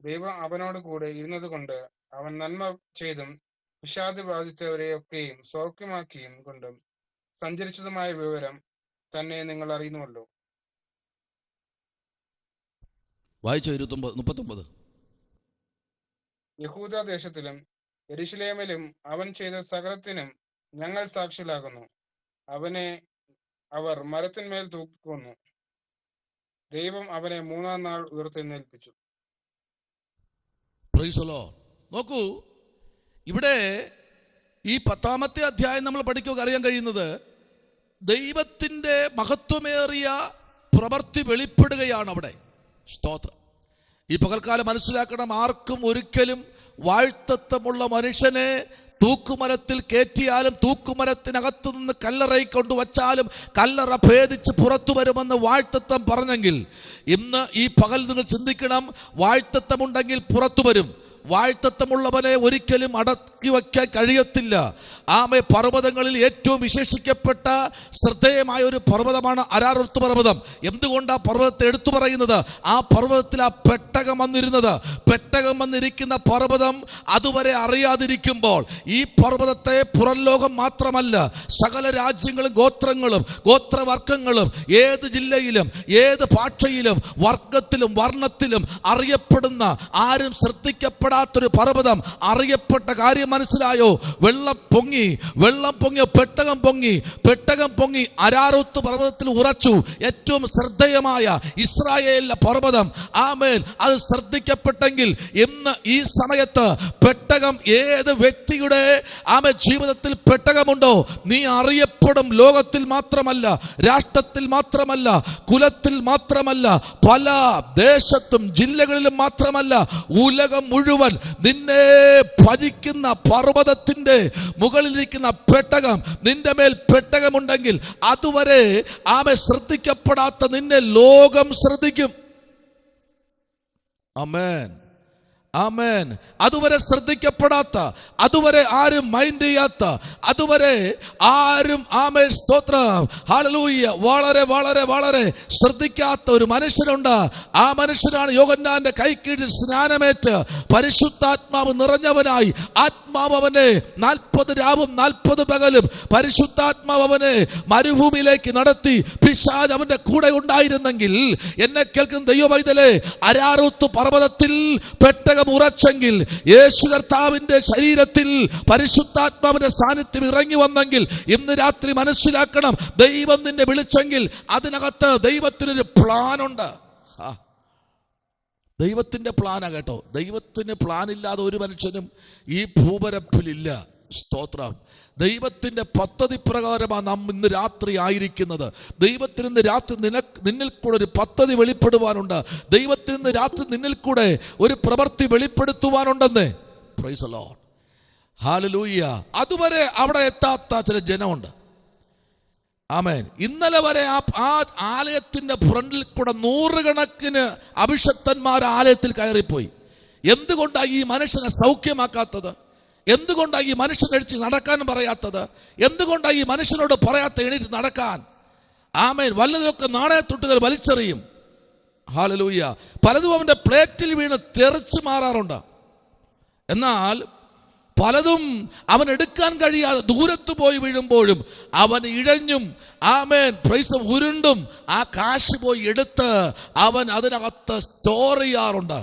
ദൈവം അവനോട് കൂടെ ഇരുന്നത് കൊണ്ട് അവൻ നന്മ ചെയ്തും വിഷാദ ബാധിച്ചവരെയൊക്കെയും സൗഖ്യമാക്കിയും കൊണ്ടും സഞ്ചരിച്ചതുമായ വിവരം തന്നെ നിങ്ങൾ അറിയുന്നുവല്ലോ. വായിച്ചോ 39. യഹൂദ ദേശത്തിലും യെരൂശലേമിലും അവൻ ചെയ്ത സകലത്തിനും ഞങ്ങൾ സാക്ഷികളാകുന്നു. അവനെ അവർ മരത്തിന്മേൽ തൂക്കിക്കൊന്നു. ദൈവം അവനെ 3-ാം നാൾ ഉയർത്തെഴുന്നേൽപ്പിച്ചു. Price the Lord. നോക്കൂ, ഇവിടെ ഈ 10-ാമത്തെ അധ്യായം നമ്മൾ പഠിക്കുക അറിയാൻ കഴിയുന്നത് ദൈവത്തിൻ്റെ മഹത്വമേറിയ പ്രവൃത്തി വെളിപ്പെടുകയാണ് അവിടെ. സ്തോത്രം. ഈ പകൽക്കാലം മനസ്സിലാക്കണം, ആർക്കും ഒരിക്കലും വാഴ്ത്തത്വമുള്ള മനുഷ്യനെ തൂക്കുമരത്തിൽ കയറ്റിയാലും തൂക്കുമരത്തിനകത്തു നിന്ന് കല്ലറയിൽ കൊണ്ടുവച്ചാലും കല്ലറ ഭേദിച്ച് പുറത്തു വരുമെന്ന് വാഴ്ത്തത്വം പറഞ്ഞെങ്കിൽ, ഇന്ന് ഈ പകൽ നിങ്ങൾ ചിന്തിക്കണം, വാഴ്ത്തത്വമുണ്ടെങ്കിൽ പുറത്തു വരും. വാഴ്ത്തത്വമുള്ളവനെ ഒരിക്കലും അടക്കി വയ്ക്കാൻ കഴിയത്തില്ല. ആമേ, പർവ്വതങ്ങളിൽ ഏറ്റവും വിശേഷിക്കപ്പെട്ട ശ്രദ്ധേയമായ ഒരു പർവ്വതമാണ് അരാറത്ത് പർവ്വതം. എന്തുകൊണ്ടാ പർവ്വതത്തെ എടുത്തു പറയുന്നത്? ആ പർവ്വതത്തിൽ ആ പെട്ടകം വന്നിരുന്നത്. പെട്ടകം വന്നിരിക്കുന്ന പർവ്വതം അതുവരെ അറിയാതിരിക്കുമ്പോൾ ഈ പർവ്വതത്തെ പുറം ലോകം മാത്രമല്ല, സകല രാജ്യങ്ങളും ഗോത്രങ്ങളും ഗോത്രവർഗങ്ങളും ഏത് ജില്ലയിലും ഏത് ഭാഷയിലും വർഗത്തിലും വർണ്ണത്തിലും അറിയപ്പെടുന്ന, ആരും ശ്രദ്ധിക്കപ്പെടാത്തൊരു പർവ്വതം. അറിയപ്പെട്ട കാര്യം മനസ്സിലായോ? വെള്ളം പൊങ്ങി പെട്ടകം പൊങ്ങി അരാറത്ത് പർവ്വതത്തിൽ ഉറച്ചു. ഏറ്റവും ശ്രദ്ധേയമായ ഇസ്രായേലിലെ പർവ്വതം. ആമേൻ. അത് ശ്രദ്ധിക്കപ്പെട്ടെങ്കിൽ ഇന്ന് ഈ സമയത്ത് പെട്ടകം ഏത് വ്യക്തിയുടെ ജീവിതത്തിൽ പെട്ടകമുണ്ടോ, നീ അറിയപ്പെടും. ലോകത്തിൽ മാത്രമല്ല, രാഷ്ട്രത്തിൽ മാത്രമല്ല, കുലത്തിൽ മാത്രമല്ല, പല ദേശത്തും ജില്ലകളിലും മാത്രമല്ല, ഉലകം മുഴുവൻ നിന്നെ ഭജിക്കുന്ന പർവ്വതത്തിന്റെ മുകളിലിരിക്കുന്ന പെട്ടകം, നിന്റെ മേൽ പെട്ടകമുണ്ടെങ്കിൽ അതുവരെ ശ്രദ്ധിക്കപ്പെടാത്ത നിന്നെ ലോകം ശ്രദ്ധിക്കും. ആമേൻ, ആമേൻ. അതുവരെ ശ്രദ്ധിക്കപ്പെടാത്ത, അതുവരെ ആരും മൈൻഡ് ചെയ്യാത്ത, അതുവരെ ആരും ആമേൻ സ്തോത്രം ഹല്ലേലൂയ വളരെ വളരെ വളരെ ശ്രദ്ധിക്കാത്ത ഒരു മനുഷ്യനുണ്ട്. ആ മനുഷ്യനാണ് യോഹന്നാന്റെ കൈക്കീഴിൽ സ്നാനമേറ്റ് പരിശുദ്ധാത്മാവ് നിറഞ്ഞവനായി. ആത്മാവ് അവനെ 40 രാവും 40 പകലും പരിശുദ്ധാത്മാവ് അവനെ മരുഭൂമിയിലേക്ക് നടത്തി. പിശാച് അവന്റെ കൂടെ ഉണ്ടായിരുന്നെങ്കിൽ, എന്നെ കേൾക്കുന്ന ദൈവവൈതലേ, അരാറത്ത് പർവ്വതത്തിൽ പെട്ടകം ഉറച്ചെങ്കിൽ, യേശു കർത്താവിന്റെ ശരീരത്തിൽ പരിശുദ്ധാത്മാവിന്റെ സാന്നിധ്യം ഇറങ്ങി വന്നെങ്കിൽ, ഇന്ന് രാത്രി മനസ്സിലാക്കണം, ദൈവം നിന്നെ വിളിച്ചെങ്കിൽ അതിനകത്ത് ദൈവത്തിനൊരു പ്ലാനുണ്ട്. ദൈവത്തിന്റെ പ്ലാനാ കേട്ടോ. ദൈവത്തിന് പ്ലാനില്ലാതെ ഒരു മനുഷ്യനും ഈ ഭൂപരപ്പിലില്ല. സ്തോത്രം. ദൈവത്തിന്റെ പദ്ധതി പ്രകാരമാണ് നാം ഇന്ന് രാത്രി ആയിരിക്കുന്നത്. ദൈവത്തിന് ഇന്ന് രാത്രി നിന്നിൽ കൂടെ ഒരു പദ്ധതി വെളിപ്പെടുവാനുണ്ട്. ദൈവത്തിന് ഇന്ന് രാത്രി നിന്നിൽ കൂടെ ഒരു പ്രവൃത്തി വെളിപ്പെടുത്തുവാനുണ്ടെന്ന്. Praise the Lord. ഹല്ലേലൂയ. അതുവരെ അവിടെ എത്താത്ത ചില ജനമുണ്ട്. ആമേൻ. ഇന്നലെ വരെ ആ ആലയത്തിന്റെ ഫ്രണ്ടിൽ കൂടെ 100 കണക്കിന് അഭിഷക്തന്മാർ ആലയത്തിൽ കയറിപ്പോയി. എന്തുകൊണ്ടാണ് ഈ മനുഷ്യനെ സൗഖ്യമാക്കാത്തത്? എന്തുകൊണ്ടാണ് ഈ മനുഷ്യനെ അടിച്ച് നടക്കാനും പറയാത്തത്? എന്തുകൊണ്ടാണ് ഈ മനുഷ്യനോട് പറയാത്ത എണീറ്റ് നടക്കാൻ? ആമേൻ. വല്ലതൊക്കെ നാണയത്തുട്ടുകൾ വലിച്ചെറിയും. ഹല്ലേലൂയ. പലതും അവന്റെ പ്ലേറ്റിൽ വീണ് തെറിച്ച് മാറാറുണ്ട്. എന്നാൽ പലതും അവൻ എടുക്കാൻ കഴിയാതെ ദൂരത്ത് പോയി വീഴുമ്പോഴും അവൻ ഇഴഞ്ഞും ആമേൻ പ്രൈസ് ഉരുണ്ടും ആ കാശ് പോയി എടുത്ത് അവൻ അതിനകത്ത് സ്റ്റോർ ചെയ്യാറുണ്ട്.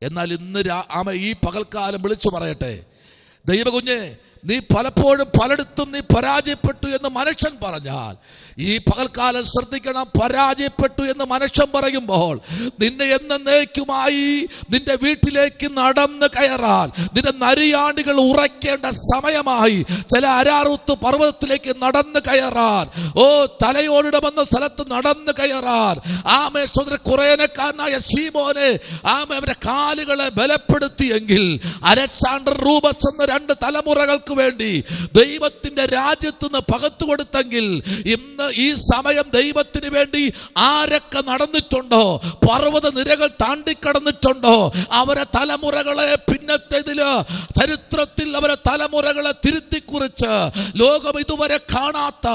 എന്നാൽ ഇന്ന് ഈ പകൽക്കാലം വിളിച്ചു പറയട്ടെ, ദൈവകുഞ്ഞെ, നീ പലപ്പോഴും പലയിടത്തും നീ പരാജയപ്പെട്ടു എന്ന് മനുഷ്യൻ പറഞ്ഞാൽ, ഈ പകൽക്കാലം ശ്രദ്ധിക്കണം. പരാജയപ്പെട്ടു എന്ന് മനുഷ്യൻ പറയുമ്പോൾ നിന്നെ എന്നേക്കുമായി നിന്റെ വീട്ടിലേക്ക് നടന്ന് കയറാൻ, നിന്റെ നരിയാണികൾ ഉറയ്ക്കേണ്ട സമയമായി. ചില അരാറത്ത് പർവ്വതത്തിലേക്ക് നടന്ന് കയറാൻ, തലയോടിടമെന്ന സ്ഥലത്ത് നടന്ന് കയറാൻ. ആമേ സ്വന്തം കുറേനക്കാരനായ ശീമോനെ അവന്റെ കാലുകളെ ബലപ്പെടുത്തിയെങ്കിൽ, അലക്സാണ്ടർ റൂബസ് എന്ന 2 തലമുറകൾക്ക് വേണ്ടി ദൈവത്തിന്റെ രാജ്യത്ത് നിന്ന് പകർത്തു കൊടുത്തെങ്കിൽ, ഇന്ന് ഈ സമയം ദൈവത്തിന് വേണ്ടി ആരൊക്കെ നടന്നിട്ടുണ്ടോ, പർവ്വത നിരകൾ താണ്ടിക്കടന്നിട്ടുണ്ടോ, അവരെ തലമുറകളെ പിന്നത്തേതില് ചരിത്രത്തിൽ അവരെ തലമുറകളെ തിരുത്തിക്കുറിച്ച് ലോകം ഇതുവരെ കാണാത്ത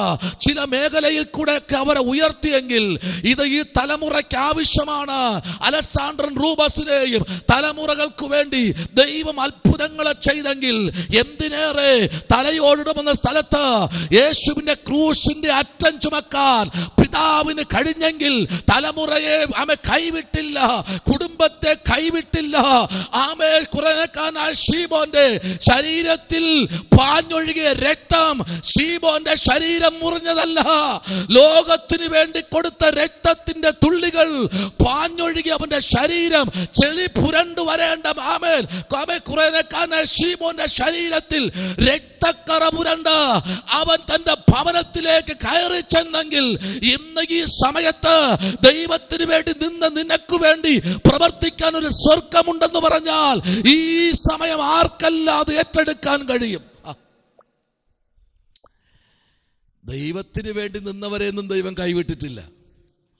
ചില മേഖലയിൽ കൂടെയൊക്കെ അവരെ ഉയർത്തിയെങ്കിൽ, ഇത് ഈ തലമുറയ്ക്ക് ആവശ്യമാണ്. അലക്സാണ്ടർ റൂബസിനെയും തലമുറകൾക്ക് വേണ്ടി ദൈവം അത്ഭുതങ്ങളെ ചെയ്തെങ്കിൽ, എന്തിനേറെ തലയോടിടുമെന്ന സ്ഥലത്ത് യേശുവിന്റെ ക്രൂശിന്റെ അറ്റം ചുമക്കാൻ പിതാവിന് കഴിഞ്ഞെങ്കിൽ തലമുറയെ ആമേ കൈവിട്ടില്ല, കുടുംബത്തെ കൈവിട്ടില്ല. ആമേ കുറേക്കാനായ ശീമോന്റെ ശരീരത്തിൽ പാഞ്ഞൊഴുകിയ രക്തം ശീമോന്റെ ശരീരം മുറിഞ്ഞതല്ല, ലോകത്തിന് വേണ്ടി കൊടുത്ത രക്തത്തിന്റെ തുള്ളികൾ പാഞ്ഞൊഴുകി അവന്റെ ശരീരം ചെളി പുരണ്ടു വരേണ്ട ആമേൻ കുറേക്കാനായ ശീമോന്റെ ശരീരത്തിൽ രക്തക്കറ പുരണ്ട് അവൻ തന്റെ ഭവനത്തിലേക്ക് കയറി ചെന്നെങ്കിൽ ഇന്ന് ഈ സമയത്ത് ദൈവത്തിന് വേണ്ടി നിന്ന് നിനക്ക് വേണ്ടി പ്രവർത്തിക്കാൻ ഒരു സ്വർഗമുണ്ടെന്ന് പറഞ്ഞാൽ ഈ സമയം ആർക്കല്ലാതെ ഏറ്റെടുക്കാൻ കഴിയും? ദൈവത്തിന് വേണ്ടി നിന്നവരെയൊന്നും ദൈവം കൈവിട്ടിട്ടില്ല.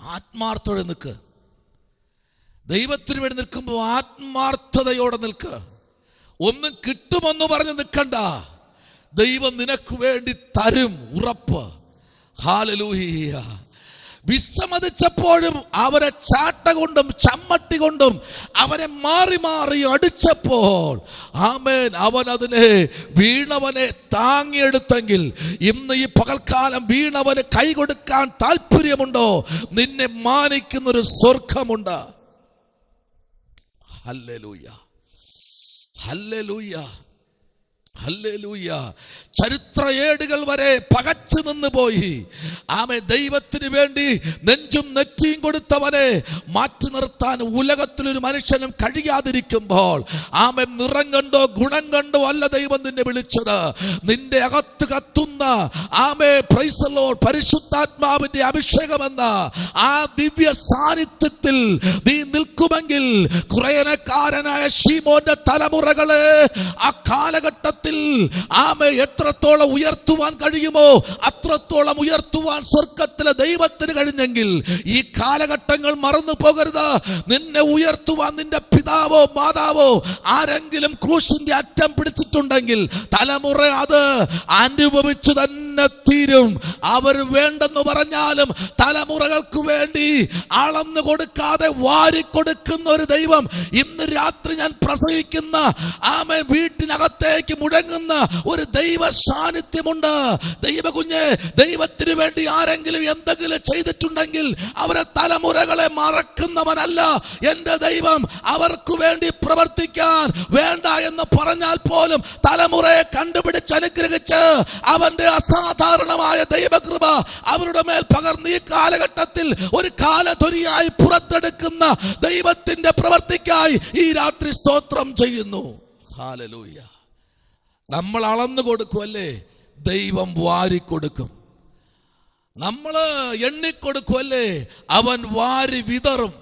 ആത്മാർത്ഥതയോടെ നിൽക്ക്. ദൈവത്തിന് വേണ്ടി നിൽക്കുമ്പോൾ ആത്മാർത്ഥതയോടെ നിൽക്ക്. ഒന്നും കിട്ടുമെന്ന് പറഞ്ഞ് നിൽക്കണ്ട. ദൈവം നിനക്ക് വേണ്ടി തരും, ഉറപ്പ്. ഹല്ലേലൂയ. വിസമ്മതിച്ചപ്പോഴും അവരെ ചാട്ട കൊണ്ടും ചമ്മട്ടി കൊണ്ടും അവനെ മാറി മാറി അടിച്ചപ്പോൾ ആമേൻ അവൻ അതിനെ വീണവനെ താങ്ങിയെടുത്തെങ്കിൽ ഇന്ന് ഈ പകൽക്കാലം വീണവന് കൈ കൊടുക്കാൻ താല്പര്യമുണ്ടോ? നിന്നെ മാനിക്കുന്നൊരു സ്വർഗമുണ്ട്. Hallelujah, hallelujah, hallelujah. ചരിത്രയേടുകൾ വരെ പകച്ചു നിന്ന് പോയി. ആമേ ദൈവത്തിന് വേണ്ടി നെഞ്ചും നെറ്റിയും കൊടുത്തവനെ മാറ്റി നിർത്താൻ ഉലകത്തിലൊരു മനുഷ്യനും കഴിയാതിരിക്കുമ്പോൾ ആമേ നിറം കണ്ടോ ഗുണം കണ്ടോ അല്ല ദൈവം നിന്നെ വിളിച്ചത്. നിന്റെ അകത്ത് കത്തുന്ന ആമേ പ്രൈസ് ദി ലോർഡ് പരിശുദ്ധാത്മാവിന്റെ അഭിഷേകമെന്ന ആ ദിവ്യ സാന്നിധ്യത്തിൽ നീ നിൽക്കുമെങ്കിൽ കുറേനക്കാരനായ ശീമോന്റെ തലമുറകളെ ആ കാലഘട്ടത്തിൽ ആമേ എത്രത്തോളം ഉയർത്തുവാൻ കഴിയുമോ അത്രത്തോളം ഉയർത്തുവാൻ സ്വർഗത്തിലെ ദൈവത്തിന് കഴിഞ്ഞെങ്കിൽ ഈ കാലഘട്ടങ്ങൾ മറന്നു പോകരുത്. നിന്നെ ഉയർത്തുവാൻ നിന്റെ പിതാവോ മാതാവോ ആരെങ്കിലും ക്രൂശിന്റെ അറ്റം പിടിച്ചിട്ടുണ്ടെങ്കിൽ തലമുറ അത് അനുഭവിച്ചു തന്നെ തീരും. അവർ വേണ്ടെന്ന് പറഞ്ഞാലും തലമുറകൾക്ക് വേണ്ടി അളന്നു കൊടുക്കാതെ വാരിക്കൊടുക്കുന്ന ഒരു ദൈവം ഇന്ന് രാത്രി ഞാൻ പ്രസംഗിക്കുന്ന ആമേ വീട്ടിനകത്തേക്ക് മുഴങ്ങുന്ന ഒരു ദൈവ സാന്നിധ്യമുണ്ട്. ദൈവ കുഞ്ഞെ, ദൈവത്തിന് വേണ്ടി ആരെങ്കിലും എന്തെങ്കിലും ചെയ്തിട്ടുണ്ടെങ്കിൽ അവരെ തലമുറകളെ മറക്കുന്നവനല്ല എന്റെ ദൈവം. അവർക്ക് വേണ്ടി പ്രവർത്തിക്കാൻ വേണ്ട എന്ന് പറഞ്ഞാൽ പോലും തലമുറയെ കണ്ടുപിടിച്ച് അനുഗ്രഹിച്ച് അവന്റെ അസാധാരണമായ ദൈവകൃപ അവരുടെ മേൽ പകർന്ന് ഈ കാലഘട്ടത്തിൽ ഒരു കാലധൊരിയായി പുറത്തെടുക്കുന്ന ദൈവത്തിന്റെ പ്രവർത്തിക്കായി ഈ രാത്രി സ്തോത്രം ചെയ്യുന്നു. ഹല്ലേലൂയ. നമ്മൾ അളന്നു കൊടുക്കുമല്ലേ, ദൈവം വാരിക്കൊടുക്കും. നമ്മൾ എണ്ണിക്കൊടുക്കുമല്ലേ, അവൻ വാരി വിതറും.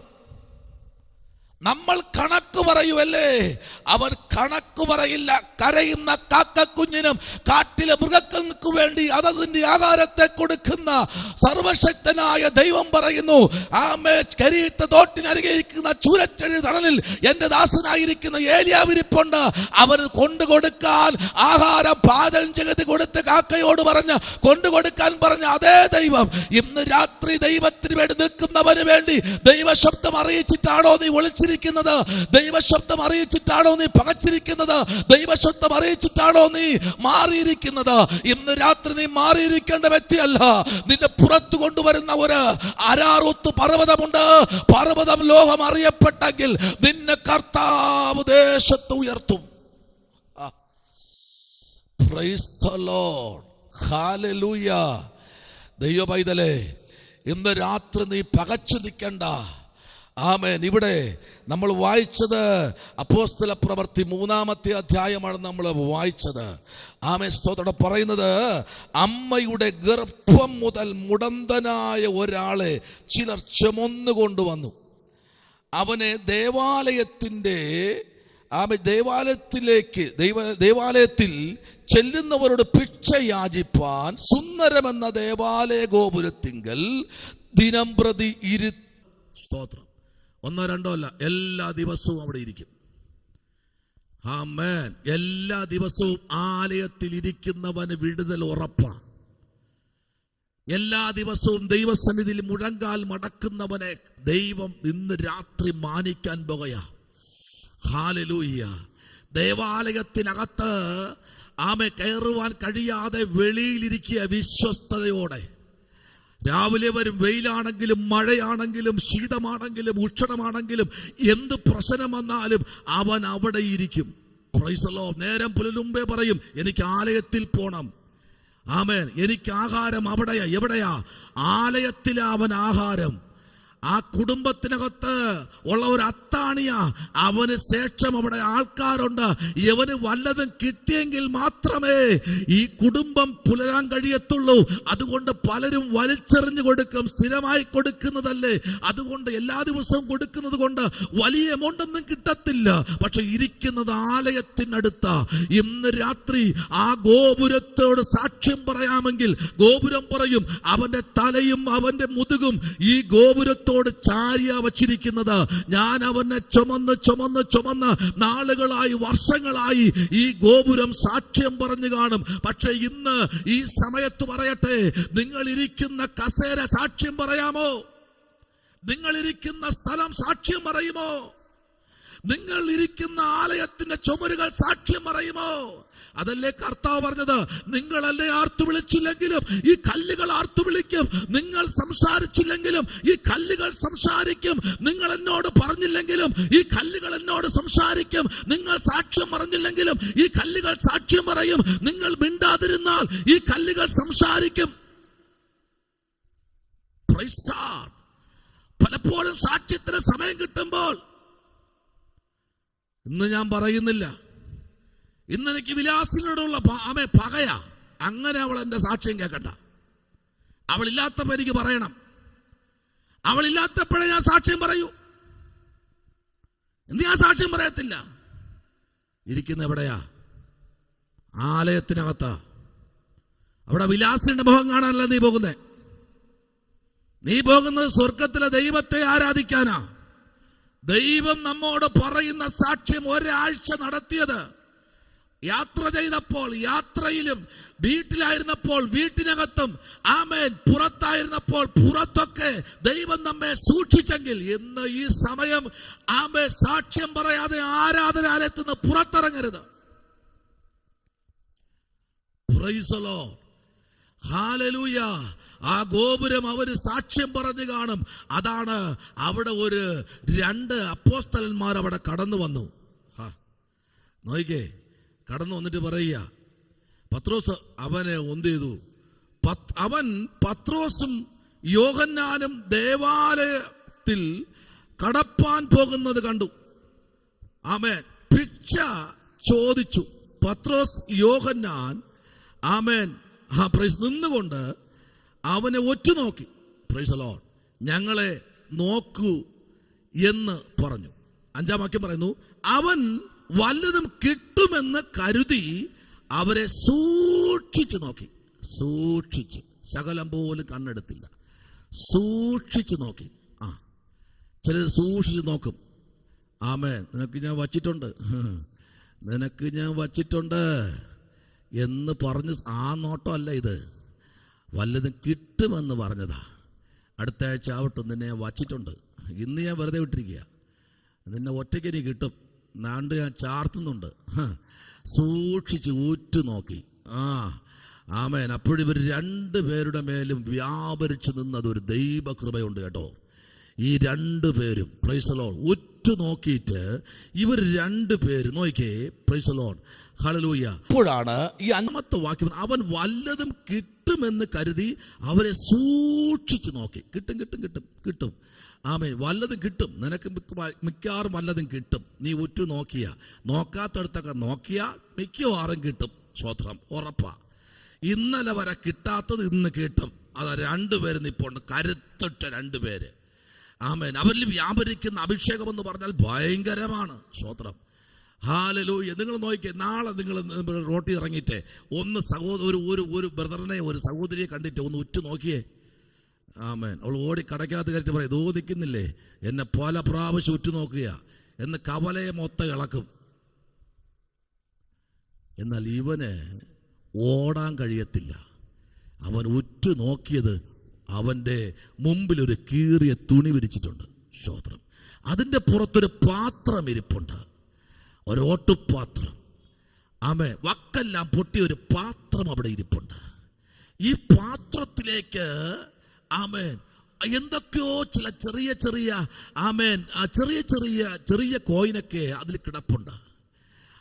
നമ്മൾ കണക്ക് പറയുമല്ലേ, അവൻ കണക്ക് പറയില്ല. കരയുന്ന കാക്കക്കുഞ്ഞിനും കാട്ടിലെ മൃഗങ്ങൾക്ക് വേണ്ടി അതതിന്റെ ആഹാരത്തെ കൊടുക്കുന്ന സർവശക്തനായ ദൈവം പറയുന്നു, ആമേ കരീത്ത തോട്ടിനരികിരിക്കുന്ന ചൂരച്ചെഴി തണലിൽ എന്റെ ദാസനായിരിക്കുന്ന ഏലിയാവിരിപ്പുണ്ട്. അവന് കൊണ്ടുകൊടുക്കാൻ ആഹാരം പാചകം ചെയ്ത് കൊടുത്ത് കാക്കയോട് പറഞ്ഞ് കൊണ്ടുകൊടുക്കാൻ പറഞ്ഞ അതേ ദൈവം ഇന്ന് രാത്രി ദൈവത്തിന് വേണ്ടി നിൽക്കുന്നവന് വേണ്ടി ദൈവശബ്ദം അറിയിച്ചിട്ടാണോ നീ വിളിച്ചിരിക്കുന്നത്? ദൈവശബ്ദം അറിയിച്ചിട്ടാണോ നീ പകച്ചിരിക്കുന്നത്? ദൈവശബ്ദം അറിയിച്ചിട്ടാണോ നീ മാറിയിരിക്കുന്നത്? ഇന്ന് രാത്രി നീ മാറിയിരിക്കേണ്ട വ്യക്തിയല്ല. നിന്നെ പുറത്തു കൊണ്ടുവരുന്ന ഒരു അരാറൂത്ത് പർവ്വതമുണ്ട്. പർവ്വതം ലോകം അറിയപ്പെട്ടെങ്കിൽ നിന്നെ കർത്താവ് ദേശത്ത് ഉയർത്തും. Price the Lord. ഹല്ലേലൂയ. ദൈവ പൈതലേ, ഇന്ന് രാത്രി നീ പകച്ചു നിൽക്കണ്ട. ആമേൻ. ഇവിടെ നമ്മൾ വായിച്ചത് അപ്പോസ്തല പ്രവൃത്തി 3-ാമത്തെ അധ്യായമാണ് നമ്മൾ വായിച്ചത്. ആമേൻ. സ്തോത്രം. പറയുന്നത് അമ്മയുടെ ഗർഭം മുതൽ മുടന്തനായ ഒരാളെ ചിലർ ചുമന്നുകൊണ്ടുവന്നു. അവനെ ദേവാലയത്തിൽ ചെല്ലുന്നവരോട് ഭിക്ഷ യാചിപ്പാൻ സുന്ദരമെന്ന ദേവാലയ ഗോപുരത്തിങ്കൽ ദിനം പ്രതി സ്തോത്രം 1-2 അല്ല, എല്ലാ ദിവസവും അവിടെ ഇരിക്കും. ആമേൻ. എല്ലാ ദിവസവും ആലയത്തിൽ ഇരിക്കുന്നവന് വിടുതൽ ഉറപ്പാണ്. എല്ലാ ദിവസവും ദൈവസന്നിധിയിൽ മുഴങ്കാൽ മടക്കുന്നവനെ ദൈവം ഇന്ന് രാത്രി മാനിക്കാൻ പോകുകയാ. ഹല്ലേലൂയ. ദേവാലയത്തിനകത്ത് കയറുവാൻ കഴിയാതെ വെളിയിലിരിക്കുക വിശ്വസ്തയോടെ. രാവിലെ വരും, വെയിലാണെങ്കിലും മഴയാണെങ്കിലും ശീതമാണെങ്കിലും ഉഷ്ണമാണെങ്കിലും എന്ത് പ്രശ്നം വന്നാലും അവൻ അവിടെ ഇരിക്കും. Price the Lord. നേരം പുലരുമ്പേ പറയും, എനിക്ക് ആലയത്തിൽ പോണം. ആമേൻ. എനിക്ക് ആഹാരം അവിടെയാ. എവിടെയാ? ആലയത്തിലാ അവൻ ആഹാരം. ആ കുടുംബത്തിനകത്ത് ഉള്ള ഒരു അത്താണിയാ. അവന് ശേഷം അവിടെ ആൾക്കാരുണ്ട്. ഇവന് വല്ലതും കിട്ടിയെങ്കിൽ മാത്രമേ ഈ കുടുംബം പുലരാൻ കഴിയത്തുള്ളൂ. അതുകൊണ്ട് പലരും വലിച്ചെറിഞ്ഞു കൊടുക്കും. സ്ഥിരമായി കൊടുക്കുന്നതല്ലേ, അതുകൊണ്ട് എല്ലാ ദിവസവും കൊടുക്കുന്നത് കൊണ്ട് വലിയ എമൗണ്ട് ഒന്നും കിട്ടത്തില്ല. പക്ഷെ ഇരിക്കുന്നത് ആലയത്തിനടുത്ത. ഇന്ന് രാത്രി ആ ഗോപുരത്തോട് സാക്ഷ്യം പറയാമെങ്കിൽ ഗോപുരം പറയും, അവന്റെ തലയും അവന്റെ മുതുകും ഈ ഗോപുരത്തോട് ചാരിയ വച്ചിരിക്കുന്നത്. ഞാൻ അവനെ ചുമന്ന് നാളുകളായി, വർഷങ്ങളായി ഈ ഗോപുരം സാക്ഷ്യം പറഞ്ഞു കാണും. പക്ഷെ ഇന്ന് ഈ സമയത്ത് പറയട്ടെ, നിങ്ങൾ ഇരിക്കുന്ന കസേര സാക്ഷ്യം പറയാമോ? നിങ്ങൾ ഇരിക്കുന്ന സ്ഥലം സാക്ഷ്യം പറയുമോ? നിങ്ങൾ ഇരിക്കുന്ന ആലയത്തിന്റെ ചുമരുകൾ സാക്ഷ്യം പറയുമോ? അതല്ലേ കർത്താവ് പറഞ്ഞത്, നിങ്ങളല്ലേ ആർത്തു വിളിച്ചില്ലെങ്കിലും ഈ കല്ലുകൾ ആർത്തു വിളിക്കും. നിങ്ങൾ സംസാരിച്ചില്ലെങ്കിലും ഈ കല്ലുകൾ സംസാരിക്കും. നിങ്ങൾ എന്നോട് പറഞ്ഞില്ലെങ്കിലും ഈ കല്ലുകൾ എന്നോട് സംസാരിക്കും. നിങ്ങൾ സാക്ഷ്യം പറഞ്ഞില്ലെങ്കിലും ഈ കല്ലുകൾ സാക്ഷ്യം പറയും. നിങ്ങൾ മിണ്ടാതിരുന്നാൽ ഈ കല്ലുകൾ സംസാരിക്കും. Praise God. പലപ്പോഴും സാക്ഷ്യത്തിന് സമയം കിട്ടുമ്പോൾ, ഇന്ന് ഞാൻ പറയുന്നില്ല, ഇന്ന് എനിക്ക് വിലാസിനോടുള്ള പകയാ, അങ്ങനെ അവൾ എന്റെ സാക്ഷ്യം കേൾക്കണ്ട. അവളില്ലാത്തപ്പോ എനിക്ക് പറയണം. അവളില്ലാത്തപ്പോഴേ ഞാൻ സാക്ഷ്യം പറയൂ. എന്ത് ഞാൻ സാക്ഷ്യം പറയത്തില്ല? ഇരിക്കുന്ന എവിടെയാ? ആലയത്തിനകത്താ. അവിടെ വിലാസിന്റെ മുഖം കാണാനല്ല നീ പോകുന്നേ. നീ പോകുന്നത് സ്വർഗത്തിലെ ദൈവത്തെ ആരാധിക്കാനാ. ദൈവം നമ്മോട് പറയുന്ന സാക്ഷ്യം ഒരാഴ്ച നടത്തിയത്, യാത്ര ചെയ്തപ്പോൾ യാത്രയിലും, വീട്ടിലായിരുന്നപ്പോൾ വീട്ടിനകത്തും, ആമേൻ, പുറത്തായിരുന്നപ്പോൾ പുറത്തൊക്കെ ദൈവം നമ്മെ സൂക്ഷിച്ചെങ്കിൽ ഇന്ന് ഈ സമയം ആമേൻ സാക്ഷ്യം പറയാതെ ആരാധനാലയത്തിൽ നിന്ന് പുറത്തിറങ്ങരുത്. Praise the Lord. ഹല്ലേലൂയ. ആ ഗോപുരം അവര് സാക്ഷ്യം പറഞ്ഞു കാണും. അതാണ് അവിടെ ഒരു 2 അപ്പോസ്തലന്മാർ അവിടെ കടന്നു വന്നു. നോക്കിക്കേ, കടന്നു വന്നിട്ട് പറയുക, പത്രോസ് അവനെ എന്ത് ചെയ്തു? അവൻ പത്രോസും യോഹന്നാനും ദേവാലയത്തിൽ കടപ്പാൻ പോകുന്നത് കണ്ടു. ആമേൻ. ഭിക്ഷ ചോദിച്ചു. പത്രോസ് യോഹന്നാൻ ആമേൻ നിന്നുകൊണ്ട് അവനെ ഒറ്റുനോക്കി. Price the Lord. ഞങ്ങളെ നോക്കൂ എന്ന് പറഞ്ഞു. 5-ാം വാക്യം പറയുന്നു, അവൻ വല്ലതും കിട്ടുമെന്ന് കരുതി അവരെ സൂക്ഷിച്ചു നോക്കി. സൂക്ഷിച്ച്, ശകലം പോലും കണ്ണെടുത്തില്ല. സൂക്ഷിച്ചു നോക്കി. ചിലർ സൂക്ഷിച്ചു നോക്കും. ആമേൻ, നിനക്ക് ഞാൻ വച്ചിട്ടുണ്ട്, നിനക്ക് ഞാൻ വച്ചിട്ടുണ്ട് എന്ന് പറഞ്ഞ് ആ നോട്ടമല്ല ഇത്. വല്ലതും കിട്ടുമെന്ന് പറഞ്ഞതാ. അടുത്ത ആഴ്ച ആവട്ടെ, നിന്നെ വച്ചിട്ടുണ്ട്. ഇന്ന് ഞാൻ വെറുതെ വിട്ടിരിക്കുക. നിന്നെ ഒറ്റയ്ക്ക് എനിക്ക് കിട്ടും. നാണ്ട് ഞാൻ ചാർത്തുന്നുണ്ട്. സൂക്ഷിച്ച് ഉറ്റുനോക്കി. ആമേൻ. അപ്പോഴിവർ 2 പേരുടെ മേലും വ്യാപരിച്ചു നിന്നതൊരു ദൈവകൃപയുണ്ട് കേട്ടോ. ഈ 2 പേരും പ്രൈസ് ദി ലോർഡ് ഉറ്റുനോക്കിയിട്ട് ഇവർ 2 പേര് നോക്കിയേ. Price the Lord. ഹല്ലേലൂയ. അപ്പോഴാണ് ഈ 5-ാമത്തെ വാക്യം, അവൻ വല്ലതും കിട്ടുമെന്ന് കരുതി അവരെ സൂക്ഷിച്ചു നോക്കി. കിട്ടും കിട്ടും കിട്ടും കിട്ടും. ആമേൻ. വല്ലതും കിട്ടും. നിനക്ക് മിക്കവാറും വല്ലതും കിട്ടും. നീ ഉറ്റു നോക്കിയാ. നോക്കാത്തടത്തൊക്കെ നോക്കിയാ മിക്കവാറും കിട്ടും. സ്വത്രം ഉറപ്പാ. ഇന്നലെ വരെ കിട്ടാത്തത് ഇന്ന് കിട്ടും. അതാ 2 പേര് നിപ്പുണ്ട്, കരുത്തിട്ട 2 പേര്. ആമേൻ. അവരിൽ വ്യാപരിക്കുന്ന അഭിഷേകം എന്ന് പറഞ്ഞാൽ ഭയങ്കരമാണ്. സ്വത്രം. ഹല്ലേലൂയ. നിങ്ങൾ നോക്കിക്കേ, നാളെ നിങ്ങൾ റോട്ടിൽ ഇറങ്ങിയിട്ട് ഒന്ന് ഒരു ബ്രദറിനെ, ഒരു സഹോദരിയെ കണ്ടിട്ട് ഒന്ന് ഉറ്റു നോക്കിയേ. ആമേൻ. അവൾ ഓടി കടയ്ക്കകത്ത് കയറ്റി പറയും, ഇതോ നിൽക്കുന്നില്ലേ, എന്നെ പല പ്രാവശ്യം ഉറ്റു നോക്കുക എന്ന് കവലയെ മൊത്തം ഇളക്കും. എന്നാൽ ഇവന് ഓടാൻ കഴിയത്തില്ല. അവൻ ഉറ്റു നോക്കിയത് അവന്റെ മുമ്പിൽ ഒരു കീറിയ തുണി വിരിച്ചിട്ടുണ്ട്. സ്തോത്രം. അതിൻ്റെ പുറത്തൊരു പാത്രം ഇരിപ്പുണ്ട്, ഒരു ഓട്ടുപാത്രം. ആമേൻ, വക്കെല്ലാം പൊട്ടിയ ഒരു പാത്രം അവിടെ ഇരിപ്പുണ്ട്. ഈ പാത്രത്തിലേക്ക് ആമേൻ എന്തൊക്കെയോ ചില ചെറിയ ചെറിയ ആമേൻ ചെറിയ ചെറിയ ചെറിയ കോയിനൊക്കെ അതിൽ കിടപ്പുണ്ട്.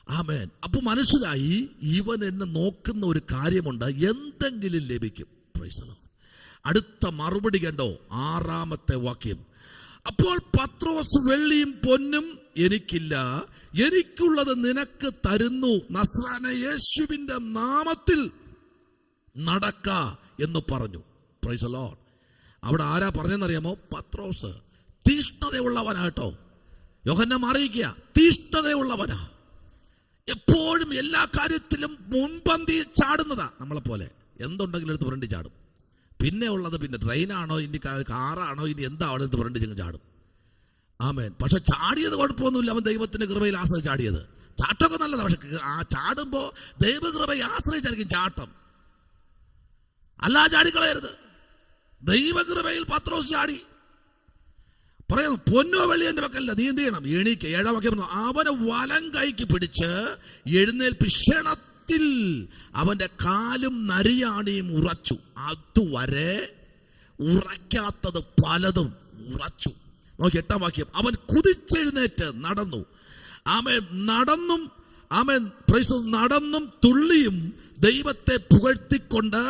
ആമേൻ. അപ്പൊ മനസ്സിലായി ഇവൻ എന്നെ നോക്കുന്ന ഒരു കാര്യമുണ്ട്, എന്തെങ്കിലും ലഭിക്കും. Price the Lord. അടുത്ത മറുപടി കണ്ടോ, 6-ാമത്തെ വാക്യം. അപ്പോൾ പത്രോസ്, വെള്ളിയും പൊന്നും എനിക്കില്ല, എനിക്കുള്ളത് നിനക്ക് തരുന്നു, നസ്രായനായ യേശുവിന്റെ നാമത്തിൽ നടക്ക എന്ന് പറഞ്ഞു. Price the Lord. അവിടെ ആരാ പറഞ്ഞെന്നറിയാമോ? പത്രോസ്. തീഷ്ണതയുള്ളവനാട്ടോ. യോഹന്നാൻ അറിയിക്കുക, തീഷ്ണതയുള്ളവനാ. എപ്പോഴും എല്ലാ കാര്യത്തിലും മുൻപന്തിയിൽ ചാടുന്നതാ. നമ്മളെ പോലെ എന്തുണ്ടെങ്കിലും എടുത്ത് പുരണ്ടി ചാടും. പിന്നെ ഉള്ളത് പിന്നെ ട്രെയിനാണോ ഇനി കാറാണോ ഇനി എന്താണോ എടുത്ത് പുരണ്ടി ചെന്ന് ചാടും. ആമേൻ. പക്ഷെ ചാടിയത് കുഴപ്പമൊന്നുമില്ല, അവൻ ദൈവത്തിന്റെ കൃപയിൽ ആശ്രയിച്ച് ചാടിയത്. ചാട്ടമൊക്കെ നല്ലതാണ്, പക്ഷെ ആ ചാടുമ്പോ ദൈവകൃപയെ ആശ്രയിച്ചായിരിക്കും ചാട്ടം. അല്ലാ ചാടിക്കളയരുത്. ദൈവകൃപയിൽ പത്രോസ് ചാടി. പറയുന്നു, പൊന്നോ വെള്ളിയോ എന്റെ പക്കല്ല, നീ എന്ത് ചെയ്യണം? എണീക്ക്. 7-ാം വാക്യം പറഞ്ഞു, അവനെ വലം കൈക്ക് പിടിച്ച് എഴുന്നേൽപ്പി. ക്ഷണത്തിൽ അവന്റെ കാലും നരിയാണിയും ഉറച്ചു. അതുവരെ ഉറയ്ക്കാത്തത് പലതും ഉറച്ചു. നോക്കി 8-ാം വാക്യം, അവൻ കുതിച്ചെഴുന്നേറ്റ് നടന്നു. ആമേൻ. നടന്നും തുള്ളിയും ദൈവത്തെ പുകഴ്ത്തിക്കൊണ്ട്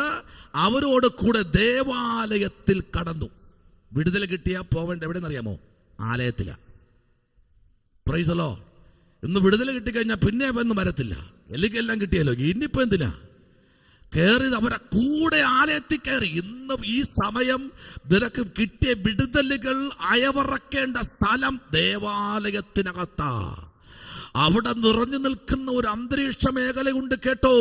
അവരോട് കൂടെ ദേവാലയത്തിൽ കടന്നു. വിടുതൽ കിട്ടിയാ പോവേണ്ട എവിടെയെന്നറിയാമോ? ആലയത്തില. Praise the Lord. ഇന്ന് വിടുതൽ കിട്ടിക്കഴിഞ്ഞാൽ പിന്നെ ഒന്നും വരത്തില്ല. എല്ലാം കിട്ടിയല്ലോ, ഇനിയിപ്പോ എന്തിനാ കയറിയത്? അവരെ കൂടെ ആലയത്തിൽ കയറി. ഇന്ന് ഈ സമയം നിനക്ക് കിട്ടിയ വിടുതലുകൾ അയവറക്കേണ്ട സ്ഥലം ദേവാലയത്തിനകത്താ. അവിടെ നിറഞ്ഞു നിൽക്കുന്ന ഒരു അന്തരീക്ഷ മേഖലയുണ്ട് കേട്ടോ.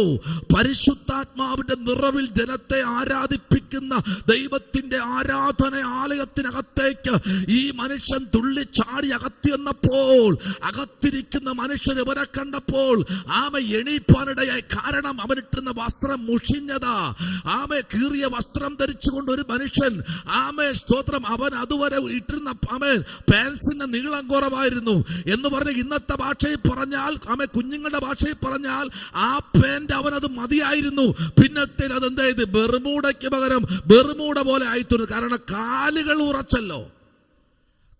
പരിശുദ്ധാത്മാവിന്റെ നിറവിൽ ജനത്തെ ആരാധിപ്പിക്കുന്ന ദൈവത്തിന്റെ ആരാധന ആലയത്തിനകത്തേക്ക് ഈ മനുഷ്യൻ തുള്ളിച്ചാടി അകത്തി വന്നപ്പോൾ അകത്തിരിക്കുന്ന മനുഷ്യൻ ഇവരെ കണ്ടപ്പോൾ ആമ എണീപ്പാനിടയായി. കാരണം അവനിട്ടുന്ന വസ്ത്രം മുഷിഞ്ഞതാ. ആമ കീറിയ വസ്ത്രം ധരിച്ചുകൊണ്ട് ഒരു മനുഷ്യൻ, ആമേ സ്തോത്രം, അവൻ അതുവരെ ഇട്ടിരുന്ന ആമേൻ പാൻസിന്റെ നീളം കുറവായിരുന്നു എന്ന് പറഞ്ഞ് ഇന്നത്തെ ഭാഷയിൽ പറഞ്ഞാൽ, ആമേ കുഞ്ഞുങ്ങളുടെ ഭാഷയിൽ പറഞ്ഞാൽ ആ പാന്റ് അവനത് മതിയായിരുന്നു. പിന്നത്തേൽ അതെന്താ ചെയ്ത്? ബെർമൂഡയ്ക്ക് പകരം ബെർമൂഡ പോലെ ആയിത്തീർന്നു. കാരണം കാലുകൾ ഉറച്ചല്ലോ.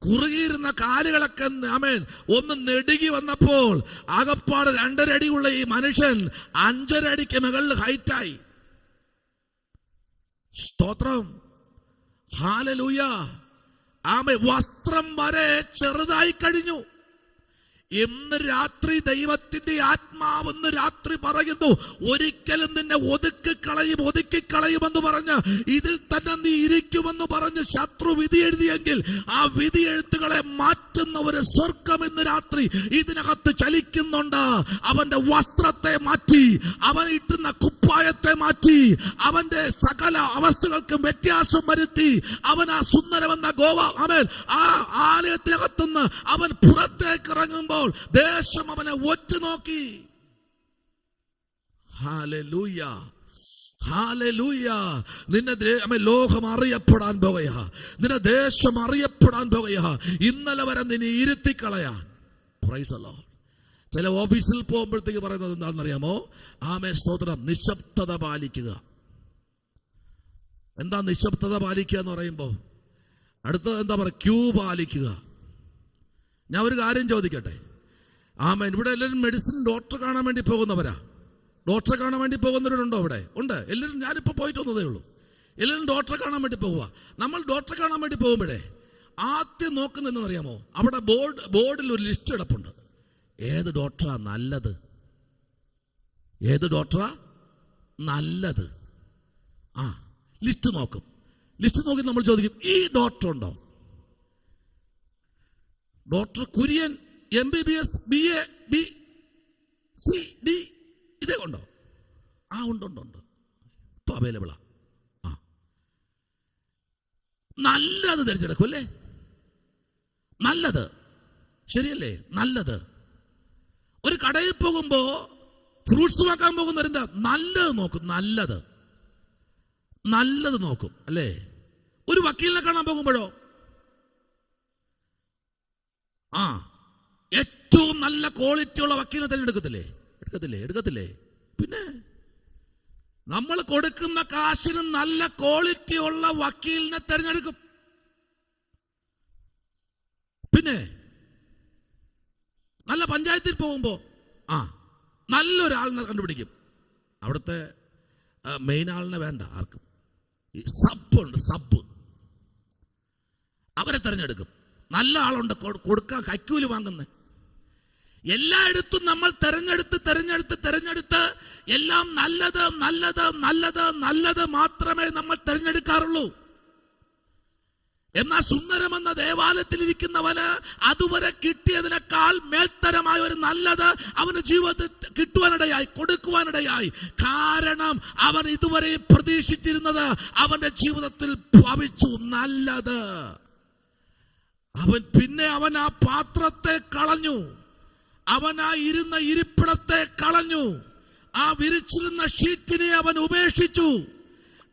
കുറുകിയിരുന്ന കാലുകളൊക്കെ ആമേൻ ഒന്ന് നെടുകി വന്നപ്പോൾ ആകപ്പാട് 2.5 അടിയുള്ള ഈ മനുഷ്യൻ 5.5 അടിക്ക് മുകളിൽ ഹൈറ്റായി. സ്തോത്രം, ഹല്ലേലൂയ. ആമേൻ. വസ്ത്രം വരെ ചെറുതായി കഴിഞ്ഞു. ഇന്ന് രാത്രി ദൈവത്തിന്റെ ആത്മാവ് ഇന്ന് രാത്രി പറയുന്നു, ഒരിക്കലും നിന്നെ ഒതുക്കിക്കളയുമെന്ന് പറഞ്ഞ് ഇതിൽ തന്നെ നീ ഇരിക്കുമെന്ന് പറഞ്ഞ് ശത്രു വിധി എഴുതിയെങ്കിൽ ആ വിധി എഴുത്തുകളെ മാറ്റുന്ന ഒരു സ്വർഗം ഇന്ന് രാത്രി ഇതിനകത്ത് ചലിക്കുന്നുണ്ട്. അവന്റെ വസ്ത്രത്തെ മാറ്റി, അവൻ ഇട്ടുന്ന കുപ്പായത്തെ മാറ്റി, അവന്റെ സകല അവസ്ഥകൾക്കും വ്യത്യാസം വരുത്തി, അവൻ ആ സുന്ദരമെന്ന അവൻ ആ ആലയത്തിനകത്തുനിന്ന് അവൻ പുറത്തേക്ക് ഇറങ്ങുമ്പോൾ ദേശം അവനെ ഒറ്റുനോക്കി. Hallelujah, hallelujah. നിന്നെ ലോകം അറിയപ്പെടാൻ പോകുകയാ, നിന്റെ ദേശം അറിയപ്പെടാൻ പോകുകയാ. ഇന്നലെ വരെ നിന്നെ ഇരുത്തിക്കളയാൻ. Price the Lord. ചില ഓഫീസിൽ പോകുമ്പോഴത്തേക്ക് പറയുന്നത് എന്താണെന്നറിയാമോ? ആമേൻ സ്തോത്രം, നിശബ്ദത പാലിക്കുക. എന്താ നിശബ്ദത പാലിക്കുക എന്ന് പറയുമ്പോൾ അടുത്തത് എന്താ പറയുക? ക്യൂ പാലിക്കുക. ഞാൻ ഒരു കാര്യം ചോദിക്കട്ടെ. ആമേൻ. ഇവിടെ എല്ലാവരും മെഡിസിൻ ഡോക്ടറെ കാണാൻ വേണ്ടി പോകുന്നവരാ. ഡോക്ടറെ കാണാൻ വേണ്ടി പോകുന്നവരുണ്ടോ? ഇവിടെ ഉണ്ട്. എല്ലാവരും, ഞാനിപ്പോൾ പോയിട്ട് വന്നതേ ഉള്ളൂ. എല്ലാവരും ഡോക്ടറെ കാണാൻ വേണ്ടി പോവുക. നമ്മൾ ഡോക്ടറെ കാണാൻ വേണ്ടി പോകുമ്പോഴേ ആദ്യം നോക്കുന്നതെന്ന് അറിയാമോ? അവിടെ ബോർഡിൽ ഒരു ലിസ്റ്റ് കിടപ്പുണ്ട്. ഏത് ഡോക്ടറാ നല്ലത്? ഏത് ഡോക്ടറാ നല്ലത്? ആ ലിസ്റ്റ് നോക്കും. ലിസ്റ്റ് നോക്കി നമ്മൾ ചോദിക്കും, ഈ ഡോക്ടർ ഉണ്ടോ? Doctor Kurian MBBS BA BC D ഇതേ ഉണ്ടോ? ആ ഉണ്ട്. ഇപ്പൊ അവൈലബിളാ. ആ നല്ലത് തിരഞ്ഞെടുക്കും അല്ലേ? നല്ലത് ശരിയല്ലേ? നല്ലത്. ഒരു കടയിൽ പോകുമ്പോ ഫ്രൂട്ട്സ് വാങ്ങാൻ പോകുന്നവരെന്താ? നല്ലത് നോക്കും. നല്ലത് നോക്കും അല്ലേ? ഒരു വക്കീലിനെ കാണാൻ പോകുമ്പോഴോ ഏറ്റവും നല്ല ക്വാളിറ്റി ഉള്ള വക്കീലിനെ തിരഞ്ഞെടുക്കത്തില്ലേ? എടുക്കത്തില്ലേ? പിന്നെ നമ്മൾ കൊടുക്കുന്ന കാശിന് നല്ല ക്വാളിറ്റി ഉള്ള വക്കീലിനെ തെരഞ്ഞെടുക്കും. പിന്നെ നല്ല പഞ്ചായത്തിൽ പോകുമ്പോ നല്ലൊരാളിനെ കണ്ടുപിടിക്കും. അവിടുത്തെ മെയിൻ ആളിനെ വേണ്ട ആർക്കും. സബ് അവരെ തെരഞ്ഞെടുക്കും. നല്ല ആളുണ്ട് കൊടുക്കാൻ കൈക്കൂലി വാങ്ങുന്നത്. എല്ലായിടത്തും നമ്മൾ തെരഞ്ഞെടുത്ത് എല്ലാം നല്ലത് മാത്രമേ നമ്മൾ തെരഞ്ഞെടുക്കാറുള്ളൂ. എന്നാൽ സുന്ദരമെന്ന ദേവാലയത്തിൽ ഇരിക്കുന്നവന് അതുവരെ കിട്ടിയതിനേക്കാൾ മേൽത്തരമായ ഒരു നല്ലത് അവന് ജീവിതത്തിൽ കിട്ടുവാനിടയായി, കൊടുക്കുവാനിടയായി. കാരണം അവൻ ഇതുവരെ പ്രതീക്ഷിച്ചിരുന്നത് അവന്റെ ജീവിതത്തിൽ ഭവിച്ചു നല്ലത്. അവൻ ആ പാത്രത്തെ കളഞ്ഞു, അവൻ ആ ഇരുന്ന ഇരിപ്പിടത്തെ കളഞ്ഞു, ആ വിരിച്ചിരുന്ന ഷീറ്റിനെ അവൻ ഉപേക്ഷിച്ചു.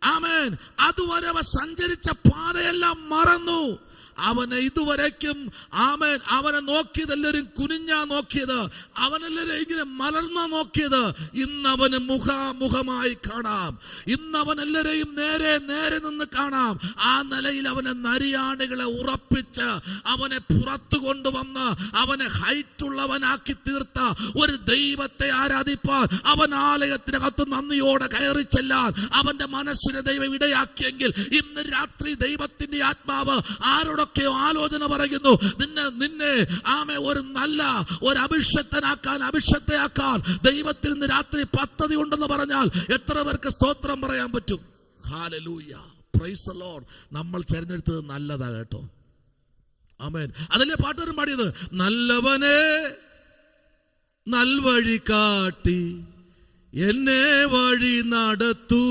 ആമേൻ. അതുവരെ അവൻ സഞ്ചരിച്ച പാതയെല്ലാം മറന്നു. അവനെ ഇതുവരേക്കും അവനെ നോക്കിയത് എല്ലാവരും കുനിഞ്ഞാ നോക്കിയത്, അവനെല്ലാവരും ഇങ്ങനെ മലർന്ന നോക്കിയത്. ഇന്ന് അവന് മുഖാമുഖമായി കാണാം. ഇന്ന് അവൻ എല്ലാവരെയും നേരെ നിന്ന് കാണാം. ആ നിലയിൽ അവനെ നരിയാണികളെ ഉറപ്പിച്ച് അവനെ പുറത്തു കൊണ്ടുവന്ന് അവനെ ഹൈറ്റുള്ളവനാക്കി തീർത്ത ഒരു ദൈവത്തെ ആരാധിപ്പാൻ, അവൻ ആലയത്തിനകത്ത് നന്ദിയോടെ കയറി ചെല്ലാൻ അവന്റെ മനസ്സിനെ ദൈവം ഇടയാക്കിയെങ്കിൽ ഇന്ന് രാത്രി ദൈവത്തിന്റെ ആത്മാവ് ആരോടൊക്കെയോ ആലോചന പറയുന്നു. നിന്നെ ഒരു അഭിഷക്തയാക്കാൻ ദൈവത്തിൽ ഇന്ന് രാത്രി പദ്ധതി ഉണ്ടെന്ന് പറഞ്ഞാൽ എത്ര പേർക്ക് സ്തോത്രം പറയാൻ പറ്റും? Hallelujah, price the Lord. നമ്മൾ തിരഞ്ഞെടുത്തത് നല്ലതാ കേട്ടോ. ആമേൻ. അതല്ലേ പാട്ടുകാരൻ പാടിയത്? നല്ലവനെ നൽവഴി കാട്ടി എന്നെ വഴി നടത്തൂ,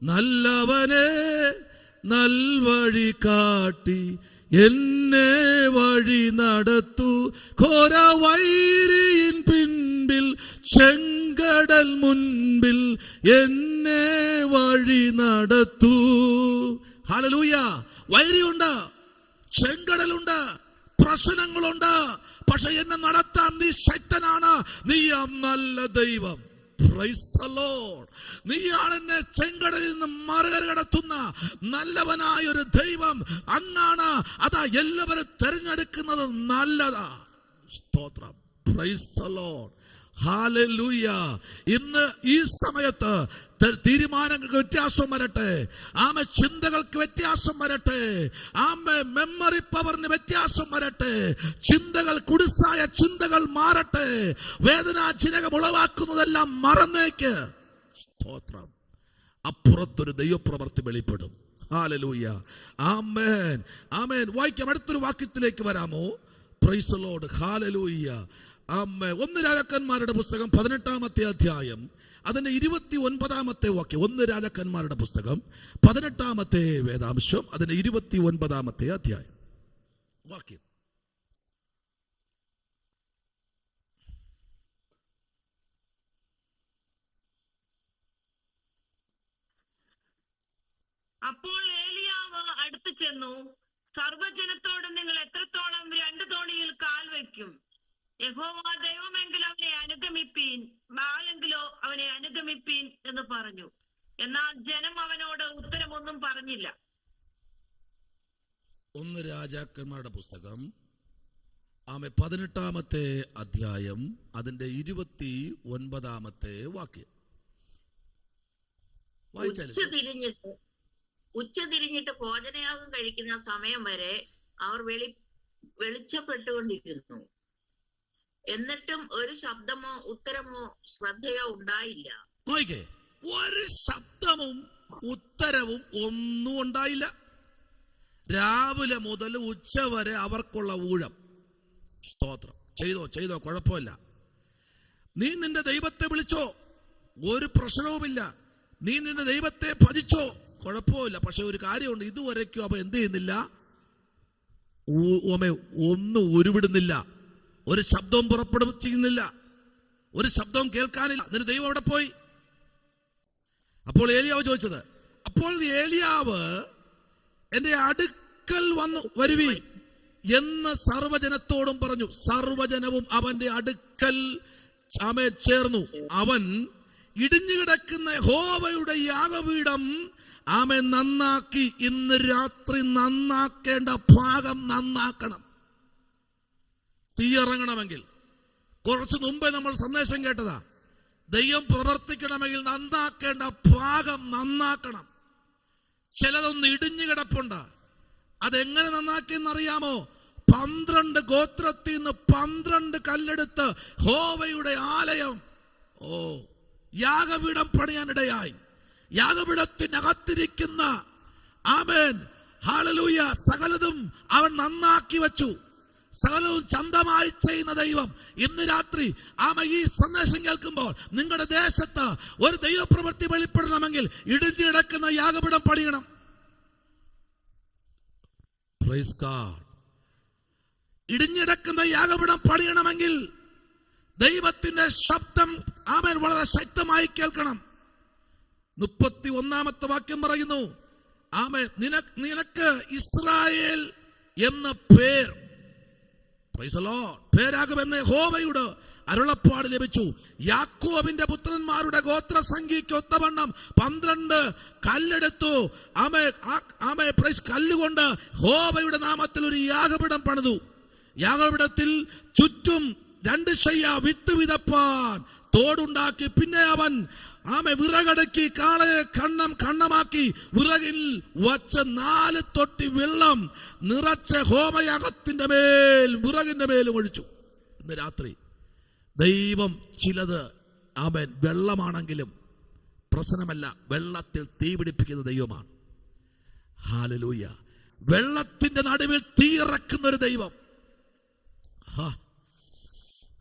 നല്ലവനെ നൽവഴി കാട്ടി എന്നെ വഴി നടത്തൂ, ഘോര വൈരിയിൻ പിൻപിൽ ചെങ്കടൽ മുൻപിൽ എന്നെ വഴി നടത്തൂ. ഹല്ലേലൂയ. വൈരിയുണ്ട്, ചെങ്കടലുണ്ട്, പ്രശ്നങ്ങളുണ്ട്, പക്ഷെ എന്നെ നടത്താൻ നീ ശക്തനാണ്. നീ നല്ല ദൈവം. Price the Lord. നീയാണ് എന്നെ ചെങ്കടലിൽ നിന്ന് മറികടത്തുന്ന നല്ലവനായ ഒരു ദൈവം. അങ്ങാണ്. അതാ എല്ലാവരും തെരഞ്ഞെടുക്കുന്നത് നല്ലതാ. സ്തോത്രം. Price the Lord. ഹല്ലേലൂയ. ഇന്ന് ഈ സമയത്ത് തീരുമാനങ്ങൾക്ക് വ്യത്യാസം വരട്ടെ. ചിന്തകൾക്ക് വ്യത്യാസം വരട്ടെ. മെമ്മറി പവറിന് വ്യത്യാസം വരട്ടെ. ചിന്തകൾ കുടുസായ ചിന്തകൾ മാറട്ടെ. വേദനാജനകം ഉളവാക്കുന്നതെല്ലാം മറന്നേക്ക്. സ്തോത്രം. അപ്പുറത്തൊരു ദൈവപ്രവൃത്തി വെളിപ്പെടും. ഹല്ലേലൂയ. ആമേൻ, ആമേൻ. വായിക്കാം. അടുത്തൊരു വാക്യത്തിലേക്ക് വരാമോ? Price the Lord. ഹല്ലേലൂയ. ആമേൻ. 1 രാജാക്കന്മാരുടെ പുസ്തകം 18-ാമത്തെ അധ്യായം അതിന്റെ 29-ാമത്തെ വാക്യം. 1 രാജാക്കന്മാരുടെ പുസ്തകം 18-ാമത്തെ വേദാംശം അതിന്റെ 29-ാമത്തെ അധ്യായം വാക്യം. അപ്പോൾ ഏലിയാവ് അടുത്തു ചെന്നു, സർവ്വജനത്തോട് നിങ്ങൾ എത്രത്തോളം 2 തോണിയിൽ കാൽ വയ്ക്കും? യഹോവ ദൈവമെങ്കിൽ അവനെ അനുഗമിപ്പീൻ, ബാലെങ്കിലോ അവനെ അനുഗമിപ്പീൻ എന്ന് പറഞ്ഞു. എന്നാൽ ജനം അവനോട് ഉത്തരമൊന്നും പറഞ്ഞില്ല. 1 രാജാക്കന്മാരുടെ പുസ്തകം 18-ാമത്തെ അധ്യായം അതിന്റെ 29-ാമത്തെ വാക്യം. ഉച്ച തിരിഞ്ഞിട്ട് ഭോജനയാഗം കഴിക്കുന്ന സമയം വരെ അവർ വെളിച്ചപ്പെട്ടുകൊണ്ടിരുന്നു. എന്നിട്ടും ഒരു ശബ്ദമോ ഉത്തരമോ ശ്രദ്ധയോ ഉണ്ടായില്ല. നോക്കിക്കേ, ഒരു ശബ്ദവും ഉത്തരവും ഒന്നും ഉണ്ടായില്ല. രാവിലെ മുതൽ ഉച്ച വരെ അവർക്കുള്ള ഊഴം. സ്തോത്രം. ചെയ്തോ കുഴപ്പമില്ല. നീ നിന്റെ ദൈവത്തെ വിളിച്ചോ, ഒരു പ്രശ്നവുമില്ല. നീ നിന്റെ ദൈവത്തെ ഭജിച്ചോ, കുഴപ്പമില്ല. പക്ഷെ ഒരു കാര്യമുണ്ട്, ഇതുവരയ്ക്കും അവ എന്ത് ചെയ്യുന്നില്ല? ഒന്നും ഉരുവിടുന്നില്ല. ഒരു ശബ്ദവും പുറപ്പെടുവിക്കുന്നില്ല. ഒരു ശബ്ദവും കേൾക്കാനില്ല. നിന്റെ ദൈവം അവിടെ പോയി. അപ്പോൾ ഏലിയാവ് ചോദിച്ചത്, അപ്പോൾ ഏലിയാവ് എന്റെ അടുക്കൽ വരുവി എന്ന് സർവ്വജനത്തോടും പറഞ്ഞു. സർവ്വജനവും അവന്റെ അടുക്കൽ ചേർന്നു. അവൻ ഇടിഞ്ഞു കിടക്കുന്ന യഹോവയുടെ യാഗപീഠം നന്നാക്കി. ഇന്ന് രാത്രി നന്നാക്കേണ്ട ഭാഗം നന്നാക്കണം. തീയിറങ്ങണമെങ്കിൽ കുറച്ചു മുമ്പേ നമ്മൾ സന്ദേശം കേട്ടതാ. ദൈവം പ്രവർത്തിക്കണമെങ്കിൽ നന്നാക്കേണ്ട ഭാഗം നന്നാക്കണം. ചിലതൊന്ന് ഇടിഞ്ഞു കിടപ്പുണ്ട്. അതെങ്ങനെ നന്നാക്കിയെന്നറിയാമോ? 12 ഗോത്രത്തിൽ നിന്ന് 12 കല്ലെടുത്ത് യഹോവയുടെ ആലയം യാഗപീഠം പണിയാനിടയായി. യാഗപീഠത്തിനകത്തിരിക്കുന്ന ഹല്ലേലൂയ സകലതും അവൻ നന്നാക്കി വെച്ചു. സകലവും ചന്തമായി ചെയ്യുന്ന ദൈവം ഇന്ന് രാത്രി ഈ സന്ദേശം കേൾക്കുമ്പോൾ നിങ്ങളുടെ ദേശത്ത് ഒരു ദൈവപ്രവൃത്തി വെളിപ്പെടണമെങ്കിൽ ഇടിഞ്ഞു കിടക്കുന്ന യാഗപീഠം പണിയണം. Praise God. ഇടിഞ്ഞിടക്കുന്ന യാഗപീഠം പണിയണമെങ്കിൽ ദൈവത്തിന്റെ ശബ്ദം വളരെ ശക്തമായി കേൾക്കണം. 31-ാമത്തെ വാക്യം പറയുന്നു, നിനക്ക് ഇസ്രായേൽ എന്ന പേരാകുമെന്ന് യഹോവയുടെ അരുളപ്പാട് ലഭിച്ചു. യാക്കോബിന്റെ പുത്രന്മാരുടെ ഗോത്രസംഖ്യയ്ക്ക് ഒത്തവണ്ണം 12 കല്ലെടുത്തു. കല്ലുകൊണ്ട് യഹോവയുടെ നാമത്തിൽ ഒരു യാഗപീഠം പണിതു. യാഗപീഠത്തിൽ ചുറ്റും 2 ശയ്യ വിത്ത് വിതപ്പാൻ തോടുണ്ടാക്കി. പിന്നെ അവൻ വിറകടക്കി കാളയെ കണ്ണമാക്കി വിറകിൽ വച്ച് 4 തൊട്ടി വെള്ളം നിറച്ച് ഹോമയാഗത്തിന്റെ വിറകിന്റെ മേലും ഒഴിച്ചു. ഇന്ന് രാത്രി ദൈവം ചിലത് വെള്ളമാണെങ്കിലും പ്രശ്നമല്ല, വെള്ളത്തിൽ തീ പിടിപ്പിക്കുന്ന ദൈവമാണ്. ഹല്ലേലൂയ. വെള്ളത്തിന്റെ നടുവിൽ തീയിറക്കുന്ന ഒരു ദൈവം.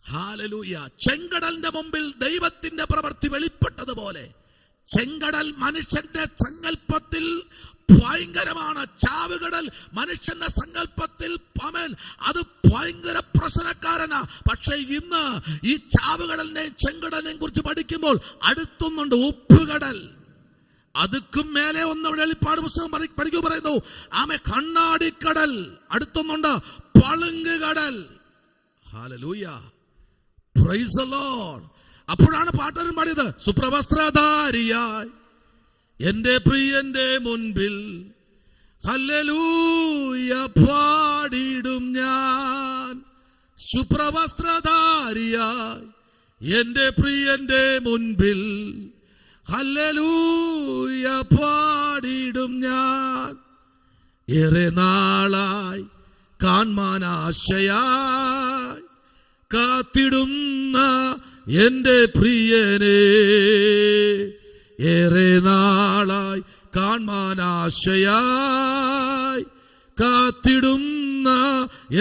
ഹല്ലേലൂയ. ചെങ്കടലിന്റെ മുമ്പിൽ ദൈവത്തിന്റെ പ്രവൃത്തി വെളിപ്പെട്ടതുപോലെ ചെങ്കടൽ മനുഷ്യന്റെ സങ്കല്പത്തിൽ ഭയങ്കരമാണ്. ചാവുകടൽ മനുഷ്യന്റെ സങ്കല്പത്തിൽ അത് ഭയങ്കര പ്രശ്നക്കാരനാ. പക്ഷെ ഇന്ന് ഈ ചാവുകടലിനെയും ചെങ്കടലിനെയും കുറിച്ച് പഠിക്കുമ്പോൾ അടുത്തൊന്നുണ്ട് ഉപ്പുകടൽ. അതുക്കും മേലെ ഒന്ന് വെളിപ്പാട് പുസ്തകം പഠിക്കൂ പറയുന്നു. കണ്ണാടിക്കടൽ. അടുത്തൊന്നുണ്ട് പളുങ്കുകടൽ. ഹല്ലേലൂയ. Price the Lord. അപ്പോഴാണ് പാട്ടുകാരൻ പാടിയത്, സുപ്രവസ്ത്രധാരിയായി എന്റെ പ്രിയന്റെ മുൻപിൽ ഹല്ലേലൂയ പാടിടും ഞാൻ. സുപ്രവസ്ത്രധാരിയായി എന്റെ പ്രിയന്റെ മുൻപിൽ ഹല്ലേലൂയ പാടിടും ഞാൻ. ഏറെ നാളായി കാൺമാൻ ആശയായി കാത്തിടുന്ന എന്റെ പ്രിയനെ, ഏറെ നാളായി കാൺമാൻ ആശയായി കാത്തിടുന്ന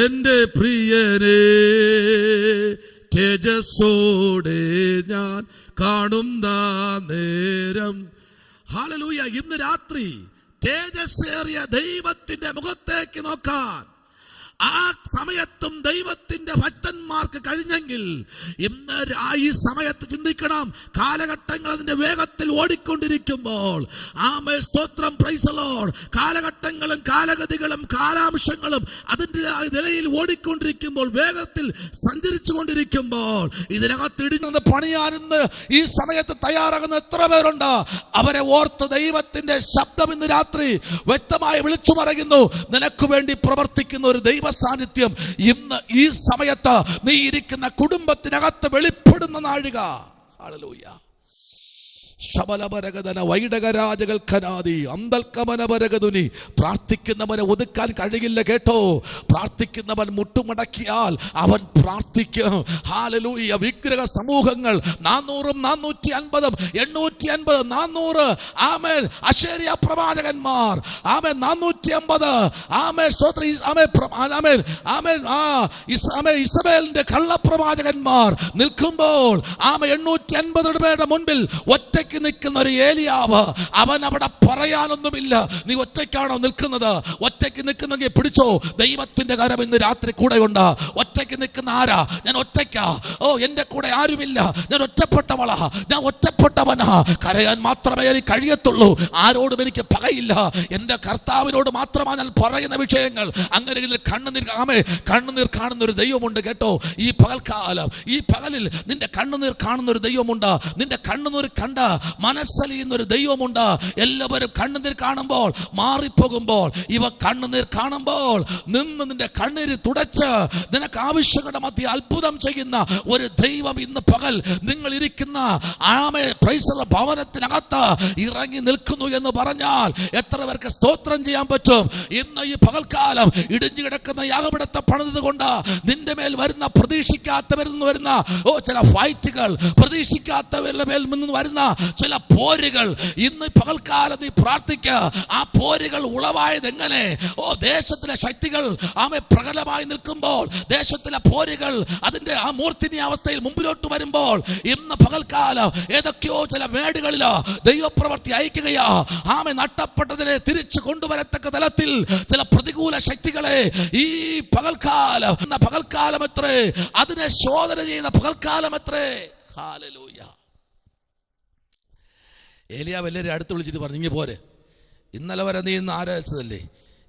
എന്റെ പ്രിയനെ, തേജസ്സോടെ ഞാൻ കാണുന്ന നേരം. ഹല്ലേലൂയ. ഇന്ന് രാത്രി തേജസ്സേറിയ ദൈവത്തിന്റെ മുഖത്തേക്ക് നോക്കാൻ ആ സമയത്തും ദൈവത്തിന്റെ ഭക്തന്മാർക്ക് കഴിഞ്ഞെങ്കിൽ ഇന്ന് ഈ സമയത്ത് ചിന്തിക്കണം. കാലഘട്ടങ്ങൾ അതിന്റെ വേഗത്തിൽ ഓടിക്കൊണ്ടിരിക്കുമ്പോൾ സ്തോത്രം, പ്രൈസ് ദി ലോർഡ്. കാലഘട്ടങ്ങളും കാലഗതികളും കാലാംശങ്ങളും അതിന്റെ നിലയിൽ ഓടിക്കൊണ്ടിരിക്കുമ്പോൾ, വേഗത്തിൽ സഞ്ചരിച്ചു കൊണ്ടിരിക്കുമ്പോൾ ഇതിനകത്ത് ഇടിഞ്ഞത് പണിയാനെന്ന് ഈ സമയത്ത് തയ്യാറാകുന്ന എത്ര പേരുണ്ട്? അവരെ ഓർത്ത് ദൈവത്തിന്റെ ശബ്ദം ഇന്ന് രാത്രി വ്യക്തമായി വിളിച്ചു പറയുന്നു. നിനക്ക് വേണ്ടി പ്രവർത്തിക്കുന്ന ഒരു ദൈവ സാന്നിധ്യം ഇന്ന് ഈ സമയത്ത് നീ ഇരിക്കുന്ന കുടുംബത്തിനകത്ത് വെളിപ്പെടുന്ന നാഴിക. ഹല്ലേലൂയ. ശബലപരഗതന വൈഡകരാജകൽക്കനാദി അന്തൽക്കമനപരഗതുനി. പ്രാർത്ഥിക്കുന്നവനെ ഒതുക്കാൻ കഴിയില്ല കേട്ടോ. പ്രാർത്ഥിക്കുന്നവൻ മുട്ടുമടക്കിയാൽ അവൻ പ്രാർത്ഥിക്കും. ഹല്ലേലൂയ. വിഗ്രഹ സമൂഹങ്ങൾ 400 450 850 400 ആമേൻ അശേരിയ പ്രവാചകന്മാർ 450 ആമേൻ സ്തോത്രം ഇസബേലിന്റെ കള്ളപ്രവാചകന്മാർ നിൽക്കുമ്പോൾ 850 പേരുടെ മുൻപിൽ ഒറ്റയ്ക്ക് ഒറ്റയ്ക്ക് നിൽക്കുന്ന ഒരു ഏലിയാവ്, അവൻ അവിടെ പറയാനൊന്നുമില്ല. നീ ഒറ്റയ്ക്കാണോ നിൽക്കുന്നത്? ഒറ്റയ്ക്ക് നിൽക്കുന്നെങ്കിൽ പിടിച്ചോ, ദൈവത്തിന്റെ കരം ഇന്ന് രാത്രി കൂടെയുണ്ട്. ഒറ്റയ്ക്ക് നിൽക്കുന്ന ആരാ? ഞാൻ ഒറ്റയ്ക്കാ. എന്റെ കൂടെ ആരുമില്ല, ഞാൻ ഒറ്റപ്പെട്ടവളാ, ഞാൻ ഒറ്റപ്പെട്ടവനാ. കരയാൻ മാത്രമേ എനിക്ക് കഴിയത്തുള്ളൂ. ആരോടും എനിക്ക് പകയില്ല. എന്റെ കർത്താവിനോട് മാത്രമാണ് ഞാൻ പറയുന്ന വിഷയങ്ങൾ. അങ്ങനെ ഇതിൽ കണ്ണുനീർ കാണുന്ന ഒരു ദൈവമുണ്ട് കേട്ടോ. ഈ പകൽക്കാലം, ഈ പകലിൽ നിന്റെ കണ്ണുനീർ കാണുന്ന ഒരു ദൈവമുണ്ട്. നിന്റെ കണ്ണുനീർ കണ്ട മനസ്സലിയുന്ന ഒരു ദൈവമുണ്ട്. എല്ലാവരും കണ്ണുനീർ കാണുമ്പോൾ മാറിപ്പോകുമ്പോൾ, ഇവ കണ്ണുനീർ കാണുമ്പോൾ നിന്ന് നിന്റെ കണ്ണീര് തുടച്ച് നിനക്ക് ആവശ്യങ്ങളുടെ മധ്യ അത്ഭുതം ചെയ്യുന്ന ഒരു ദൈവം ഇന്ന് പകൽ നിങ്ങൾ ഇരിക്കുന്ന ഭവനത്തിനകത്ത് ഇറങ്ങി നിൽക്കുന്നു എന്ന് പറഞ്ഞാൽ എത്ര പേർക്ക് സ്തോത്രം ചെയ്യാൻ പറ്റും? ഇന്ന് ഈ പകൽക്കാലം ഇടിഞ്ഞു കിടക്കുന്ന യാഗപീഠത്തെ പണിത് കൊണ്ട് നിന്റെ മേൽ വരുന്ന പ്രതീക്ഷിക്കാത്തവരിൽ നിന്ന് വരുന്ന ചില ഫൈറ്റുകൾ, പ്രതീക്ഷിക്കാത്തവരുടെ മേൽ നിന്ന് വരുന്ന ചില പോരുകൾ, ഇന്ന് പകൽക്കാലം നീ പ്രാർത്ഥിക്കുക. ആ പോരുകൾ ഉളവായത് എങ്ങനെ? ദേശത്തിലെ ശക്തികൾ പ്രകടമായി നിൽക്കുമ്പോൾ, ദേശത്തിലെ പോരുകൾ അതിന്റെ ആ മൂർത്തിനി അവസ്ഥയിൽ മുമ്പിലോട്ട് വരുമ്പോൾ, ഇന്ന് പകൽക്കാലം ഏതൊക്കെയോ ചില മേടുകളിലോ ദൈവപ്രവൃത്തി അയക്കുകയാ. നഷ്ടപ്പെട്ടതിനെ തിരിച്ചു കൊണ്ടുവരത്തക്ക തലത്തിൽ ചില പ്രതികൂല ശക്തികളെ ഈ പകൽക്കാലം എത്രേ, അതിനെ ശോധന ചെയ്യുന്ന പകൽക്കാലം എത്രേ. ഹല്ലേലൂയ. ഏലിയാവ് എല്ലാവരും അടുത്ത് വിളിച്ചിട്ട് പറഞ്ഞു, ഇങ്ങ് പോരെ, ഇന്നലെ വരെ നീ ഇന്ന് ആരാധിച്ചതല്ലേ,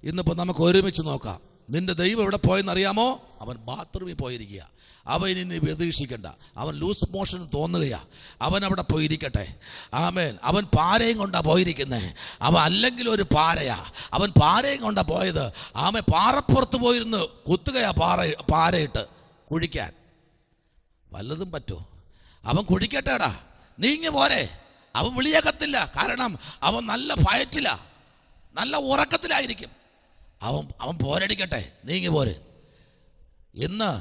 ഇന്നിപ്പോൾ നമുക്ക് ഒരുമിച്ച് നോക്കാം. നിന്റെ ദൈവം എവിടെ പോയെന്ന് അറിയാമോ? അവൻ ബാത്റൂമിൽ പോയിരിക്കുക. അവൻ ഇനി പ്രതീക്ഷിക്കണ്ട. അവൻ ലൂസ് മോഷൻ തോന്നുകയാ. അവൻ അവിടെ പോയിരിക്കട്ടെ. ആമേൻ. അവൻ പാരയും കൊണ്ടാ പോയിരിക്കുന്നത്. അവൻ അല്ലെങ്കിൽ ഒരു പാരയാ. അവൻ പാരയും കൊണ്ടാ പോയത്. പാറപ്പുറത്ത് പോയിരുന്ന് കുത്തുകയാ പാരയിട്ട് കുഴിക്കാൻ. വല്ലതും പറ്റുമോ? അവൻ കുഴിക്കട്ടേടാ, നീങ്ങി പോരെ. അവൻ വിളിയേക്കത്തില്ല. കാരണം അവൻ നല്ല ഫയറ്റില, നല്ല ഉറക്കത്തിലായിരിക്കും. അവൻ പോരടിക്കട്ടെ, നീങ്ങി പോരെ. ഇന്ന്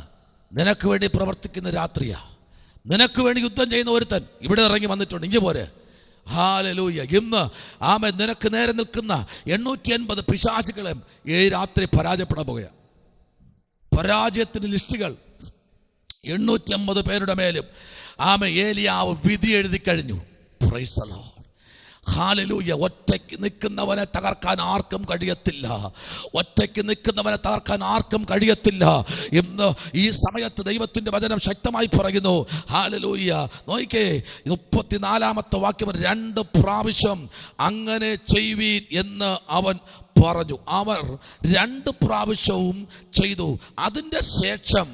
നിനക്ക് വേണ്ടി പ്രവർത്തിക്കുന്ന രാത്രിയാ. നിനക്ക് വേണ്ടി യുദ്ധം ചെയ്യുന്ന ഒരുത്തൻ ഇവിടെ ഇറങ്ങി വന്നിട്ടുണ്ട്. ഇങ്ങ് പോരെ. ഹല്ലേലൂയ. ഇന്ന് നിനക്ക് നേരെ നിൽക്കുന്ന 880 പിശാചുകളെ ഈ രാത്രി പരാജയപ്പെടാൻ പോകുകയാണ്. പരാജയത്തിന് ലിസ്റ്റുകൾ 850 പേരുടെ മേലും ഏലിയാവ് വിധി എഴുതി കഴിഞ്ഞു. Price the Lord. ഹല്ലേലൂയ. ഒറ്റയ്ക്ക് നിൽക്കുന്നവനെ തകർക്കാൻ ആർക്കും കഴിയത്തില്ല. ഒറ്റയ്ക്ക് നിൽക്കുന്നവനെ തകർക്കാൻ ആർക്കും കഴിയത്തില്ല. ഇന്ന് ഈ സമയത്ത് ദൈവത്തിന്റെ വചനം ശക്തമായി പറയുന്നു. ഹല്ലേലൂയ. നോക്കിക്കേ, 34-ാമത്തെ വാക്യം, 2 പ്രാവശ്യം അങ്ങനെ ചെയ്യുവീൻ എന്ന് അവൻ പറഞ്ഞു. അവർ 2 പ്രാവശ്യവും ചെയ്തു. അതിന്റെ ശേഷം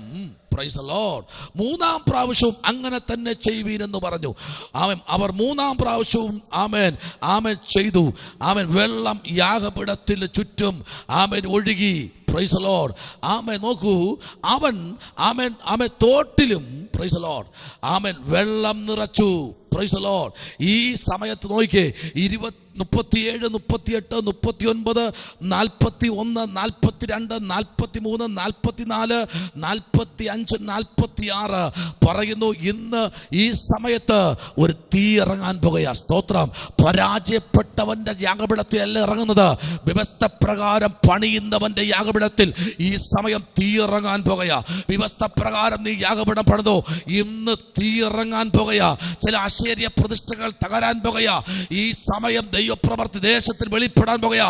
പ്രൈസ് ദി ലോർഡ് 3-ാം പ്രാവശ്യവും അങ്ങനെ തന്നെ ചെയ്യുവീനെന്ന് പറഞ്ഞു. അവർ 3-ാം പ്രാവശ്യവും ചെയ്തു. വെള്ളം യാഗപീഠത്തിൽ ചുറ്റും ഒഴുകി. Price the Lord. നോക്കൂ, അവൻ തോട്ടിലും പ്രൈസ് ദി ലോർഡ് വെള്ളം നിറച്ചു. Price the Lord. ഈ സമയത്ത് നോക്കിക്കേ, 37, 38, 39, 41, 42, 43, 44, 45, 46 പറയുന്നു. ഇന്ന് ഈ സമയത്ത് ഒരു തീ ഇറങ്ങാൻ പോകുകയാ. സ്തോത്രം. പരാജയപ്പെട്ടവന്റെ യാഗപീഠത്തിലല്ല ഇറങ്ങുന്നത്, വ്യവസ്ഥ പ്രകാരം പണിയുന്നവന്റെ യാഗപീഠത്തിൽ ഈ സമയം തീ ഇറങ്ങാൻ പോകുകയാ. വ്യവസ്ഥ പ്രകാരം നീ യാഗപീഠം പണിതോ, ഇന്ന് തീ ഇറങ്ങാൻ പോകുകയാ. ചില ആശ്ചര്യ പ്രതിഷ്ഠകൾ തകരാൻ പോകുകയാ. ഈ സമയം ദൈവപ്രവൃത്തി ദേശത്തിൽ വെളിപ്പെടാൻ പോകുകയാ.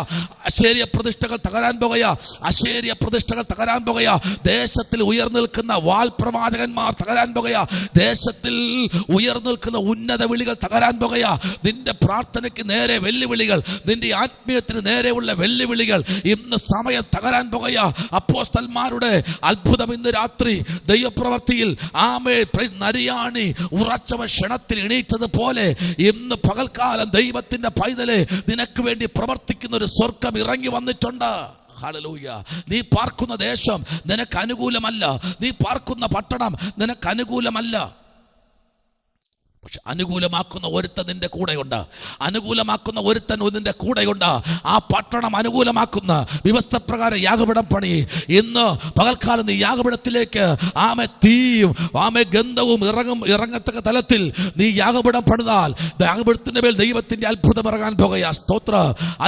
അശേര്യ പ്രതിഷ്ഠകൾ തകരാൻ പോകുകയാ. അശേര്യ പ്രതിഷ്ഠകൾ തകരാൻ പോകുകയാ. ദേശത്തിൽ ഉയർന്നിൽക്കുന്ന വാൽപ്രവാചകന്മാർ തകരാൻ പോകുകയാ. ദേശത്തിൽ ഉയർന്നിൽക്കുന്ന ഉന്നത വിളികൾ തകരാൻ പോകുകയാ. നിന്റെ പ്രാർത്ഥനയ്ക്ക് നേരെ വെല്ലുവിളികൾ, നിന്റെ ആത്മീയത്തിന് നേരെയുള്ള വെല്ലുവിളികൾ ഇന്ന് സമയം തകരാൻ പോകുകയാ. അപ്പോസ്തലന്മാരുടെ അത്ഭുതം ഇന്ന് രാത്രി ദൈവപ്രവൃത്തിയിൽ നരിയാണി ഉറച്ചവ ക്ഷണത്തിൽ എണീറ്റതുപോലെ ഇന്ന് പകൽക്കാലം ദൈവത്തിന്റെ പൈതലെ നിനക്ക് വേണ്ടി പ്രവർത്തിക്കുന്ന ഒരു സ്വർഗം ഇറങ്ങി വന്നിട്ടുണ്ട്. ഹല്ലേലൂയ. നീ പാർക്കുന്ന ദേശം നിനക്ക് അനുകൂലമല്ല. നീ പാർക്കുന്ന പട്ടണം നിനക്ക് അനുകൂലമല്ല. പക്ഷെ അനുകൂലമാക്കുന്ന ഒരുത്തൻ നിന്റെ കൂടെയുണ്ട്. അനുകൂലമാക്കുന്ന ഒരുത്തൻ നിന്റെ കൂടെയുണ്ട്. ആ പട്ടണം അനുകൂലമാക്കുന്ന വ്യവസ്ഥപ്രകാരം യാഗപീഠം പണി. ഇന്ന് പകൽക്കാലം നീ യാഗപീഠത്തിലേക്ക് തീയും ഗന്ധവും ഇറങ്ങത്തക്ക തലത്തിൽ നീ യാഗപീഠം പണിതാൽ യാഗപീഠത്തിന്റെ മേൽ ദൈവത്തിന്റെ അത്ഭുതം ഇറങ്ങാൻ പോകുകയാ. സ്തോത്ര.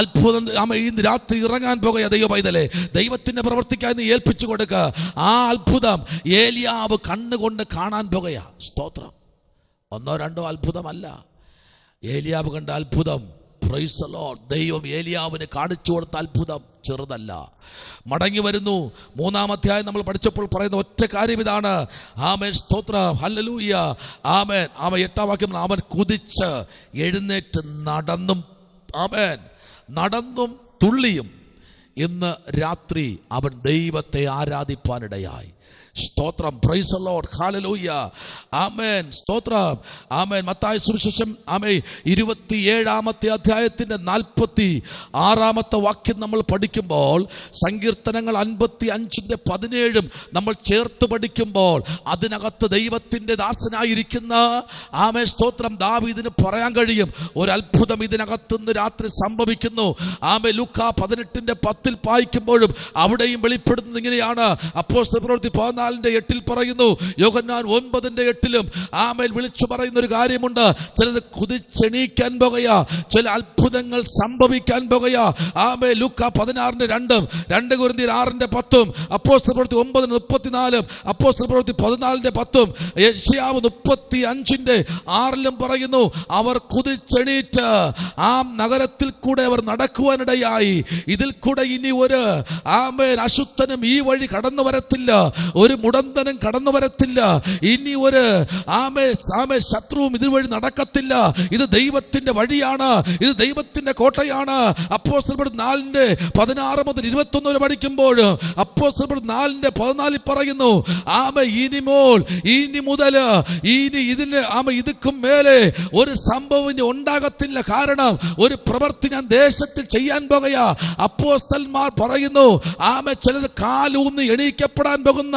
അത്ഭുതം ഇന്ന് രാത്രി ഇറങ്ങാൻ പോകുകയാ. ദൈവ പൈതലെ, ദൈവത്തിന്റെ പ്രവർത്തിക്കായി നീ ഏൽപ്പിച്ചു കൊടുക്കുക. ആ അത്ഭുതം ഏലിയാവ് കണ്ണുകൊണ്ട് കാണാൻ പോകുകയാ. സ്തോത്രം. 1-2 അത്ഭുതമല്ല, ഏലിയാവ് കണ്ട അത്ഭുതം, പ്രൈസ് ദി ലോർഡ്, ദൈവം ഏലിയാവിന് കാണിച്ചു കൊടുത്ത അത്ഭുതം ചെറുതല്ല. മടങ്ങി വരുന്നു. 3-ാം അധ്യായം നമ്മൾ പഠിച്ചപ്പോൾ പറയുന്ന ഒറ്റ കാര്യം ഇതാണ്. ആമേൻ, സ്തോത്രം, ഹല്ലേലൂയ, ആമേൻ. 8-ാം വാക്യം, അവൻ കുതിച്ച് എഴുന്നേറ്റ് നടന്നും, ആമേൻ, നടന്നും തുള്ളിയും ഇന്ന് രാത്രി അവൻ ദൈവത്തെ ആരാധിപ്പാനിടയായി. സ്തോത്രം, പ്രൈസ് ദി ലോർഡ്, ഹല്ലേലൂയ, ആമേൻ, സ്തോത്രം, ആമേൻ. മത്തായി സുവിശേഷം 27-ാമത്തെ അധ്യായത്തിന്റെ 46-ാമത്തെ വാക്യം നമ്മൾ പഠിക്കുമ്പോൾ, സങ്കീർത്തനങ്ങൾ 55-ന്റെ 17 നമ്മൾ ചേർത്ത് പഠിക്കുമ്പോൾ, അതിനകത്ത് ദൈവത്തിന്റെ ദാസനായിരിക്കുന്ന, ആമേൻ, സ്തോത്രം, ദാവീദിന് പറയാൻ കഴിയും, ഒരു അത്ഭുതം ഇതിനകത്തുനിന്ന് രാത്രി സംഭവിക്കുന്നു. ആമേൻ. ലൂക്കാ 18-ന്റെ 10 വായിക്കുമ്പോഴും അവിടെയും വെളിപ്പെടുന്നത് ഇങ്ങനെയാണ്. അപ്പോസ്തല പ്രവൃത്തി 14-8 പറയുന്നു, യോഹന്നാൻ 9-ന്റെ 8 ആമേൻ വിളിച്ചു പറയുന്ന ഒരു കാര്യമുണ്ട്. ചിലത് കുതിച്ചെണീക്കാൻ പോകുകയാ, ചില അത്ഭുതങ്ങൾ സംഭവിക്കാൻ പോകുകയാ. ആമേൻ. ലൂക്കാ 16-ന്റെ 2 കൊരിന്ത്യർ 6-ന്റെ 10, അപ്പോസ്തല പ്രവൃത്തി 9-34, അപ്പോസ്തല പ്രവൃത്തി 14-ന്റെ 10, യെശയ്യാവ് 35-ന്റെ 6 പറയുന്നു, അവർ കുതിച്ചെണീറ്റ് ആ നഗരത്തിൽ കൂടെ അവർ നടക്കുവാനിടയായി. ഇതിൽ കൂടെ ഇനി ഒരു, ആമേൻ, അശുദ്ധനും ഈ വഴി കടന്നു വരത്തില്ല, ഒരു മുടന്തനും കടന്നു വരത്തില്ല, ഇനി ഒരു, ആമേൻ, ശത്രുവും ഇതുവഴി നടക്കത്തില്ല. ഇത് ദൈവത്തിന്റെ വഴിയാണ്, ഇത് ദൈവത്തിന്റെ കോട്ടയാണ്. അപ്പോസ്തല പ്രവൃത്തി 4-ന്റെ 16 മുതൽ 21 വരെ പഠിക്കുമ്പോൾ അപ്പോസ്തല പ്രവൃത്തി 4-ന്റെ 14 പറയുന്നു, ആമേൻ, ഇനി മുതൽ ഇതിന്, ആമേൻ, ഇതുക്കും മേലെ ഒരു സംഭവം ഇനി ഉണ്ടാകത്തില്ല. കാരണം ഒരു പ്രവൃത്തി ഞാൻ ദേശത്തിൽ ചെയ്യാൻ പോകുകയാ. അപ്പോസ്തലന്മാർ പറയുന്നു, ആമേൻ, ചിലത് കാലൂന്ന് എണീക്കപ്പെടാൻ പോകുന്ന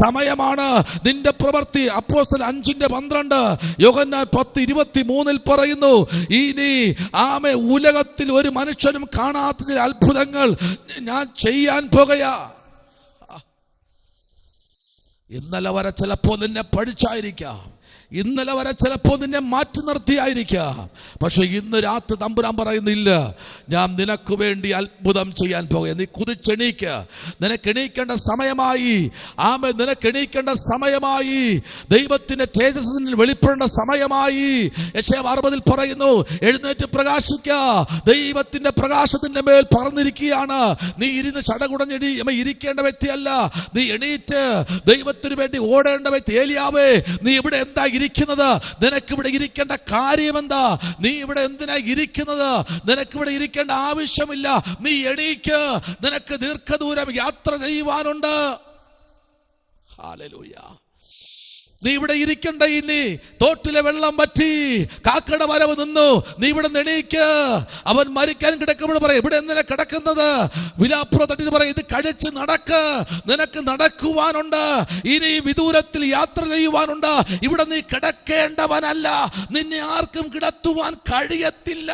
സമയമാണ് നിന്റെ പ്രവൃത്തി. അപ്പോസ്തലൻ 5-12, യോഹന്നാൻ 10:23 പറയുന്നു, ഇനി, ആമേൻ, ഉലകത്തിൽ ഒരു മനുഷ്യനും കാണാത്ത ചില അത്ഭുതങ്ങൾ ഞാൻ ചെയ്യാൻ പോകുകയാ. ഇന്നലെ വരെ ചിലപ്പോൾ നിന്നെ പഠിച്ചായിരിക്കാം, ഇന്നലെ വരെ ചിലപ്പോൾ നിന്നെ മാറ്റി നിർത്തിയായിരിക്കാം. പക്ഷെ ഇന്ന് രാത്രി തമ്പുരാൻ പറയുന്നില്ല, ഞാൻ നിനക്ക് വേണ്ടി അത്ഭുതം ചെയ്യാൻ പോകുക. നീ കുതിച്ചെണീക്ക്, നിനക്ക് എണീക്കേണ്ട സമയമായി. ആമേൻ, നിനക്ക് എണീക്കേണ്ട സമയമായി. ദൈവത്തിന്റെ തേജസ്സിൽ വെളിപ്പെടേണ്ട സമയമായി. യെശയ്യാവ് 60 പറയുന്നു, എഴുന്നേറ്റ് പ്രകാശിക്കുക, ദൈവത്തിന്റെ പ്രകാശത്തിന്റെ മേൽ പറന്നിരിക്കുകയാണ്. നീ ഇരുന്ന് ചടകുടഞ്ഞെടി ഇരിക്കേണ്ട വ്യക്തിയല്ല, നീ എണീറ്റ് ദൈവത്തിന് വേണ്ടി ഓടേണ്ട വ്യക്തി. ഏലിയാവേ, നീ ഇവിടെ എന്താ ഇരിക്കുന്നത്? നിനക്കിവിടെ ഇരിക്കേണ്ട കാര്യം എന്താ? നീ ഇവിടെ എന്തിനാ ഇരിക്കുന്നത്? നിനക്കിവിടെ ഇരിക്കേണ്ട ആവശ്യമില്ല. നീ എണീക്ക്, നിനക്ക് ദീർഘദൂരം യാത്ര ചെയ്യുവാനുണ്ട്. ഹല്ലേലൂയ. നീ ഇവിടെ ഇരിക്കണ്ട. ഇനി തോട്ടിലെ വെള്ളം വറ്റി, കാക്കയുടെ വരവ് നിന്നു. നീ ഇവിടെ എണീക്ക്. അവൻ മരിക്കാൻ കിടക്കുമ്പോൾ പറയും, ഇവിടെ എന്തിനാ കിടക്കുന്നത്? വിലാപ്പുറം തട്ടിട്ട് പറയും, ഇത് കഴിച്ച് നടക്ക്, നിനക്ക് നടക്കുവാനുണ്ട്, ഇനി വിദൂരത്തിൽ യാത്ര ചെയ്യുവാനുണ്ട്. ഇവിടെ നീ കിടക്കേണ്ടവനല്ല, നിന്നെ ആർക്കും കിടത്തുവാൻ കഴിയത്തില്ല.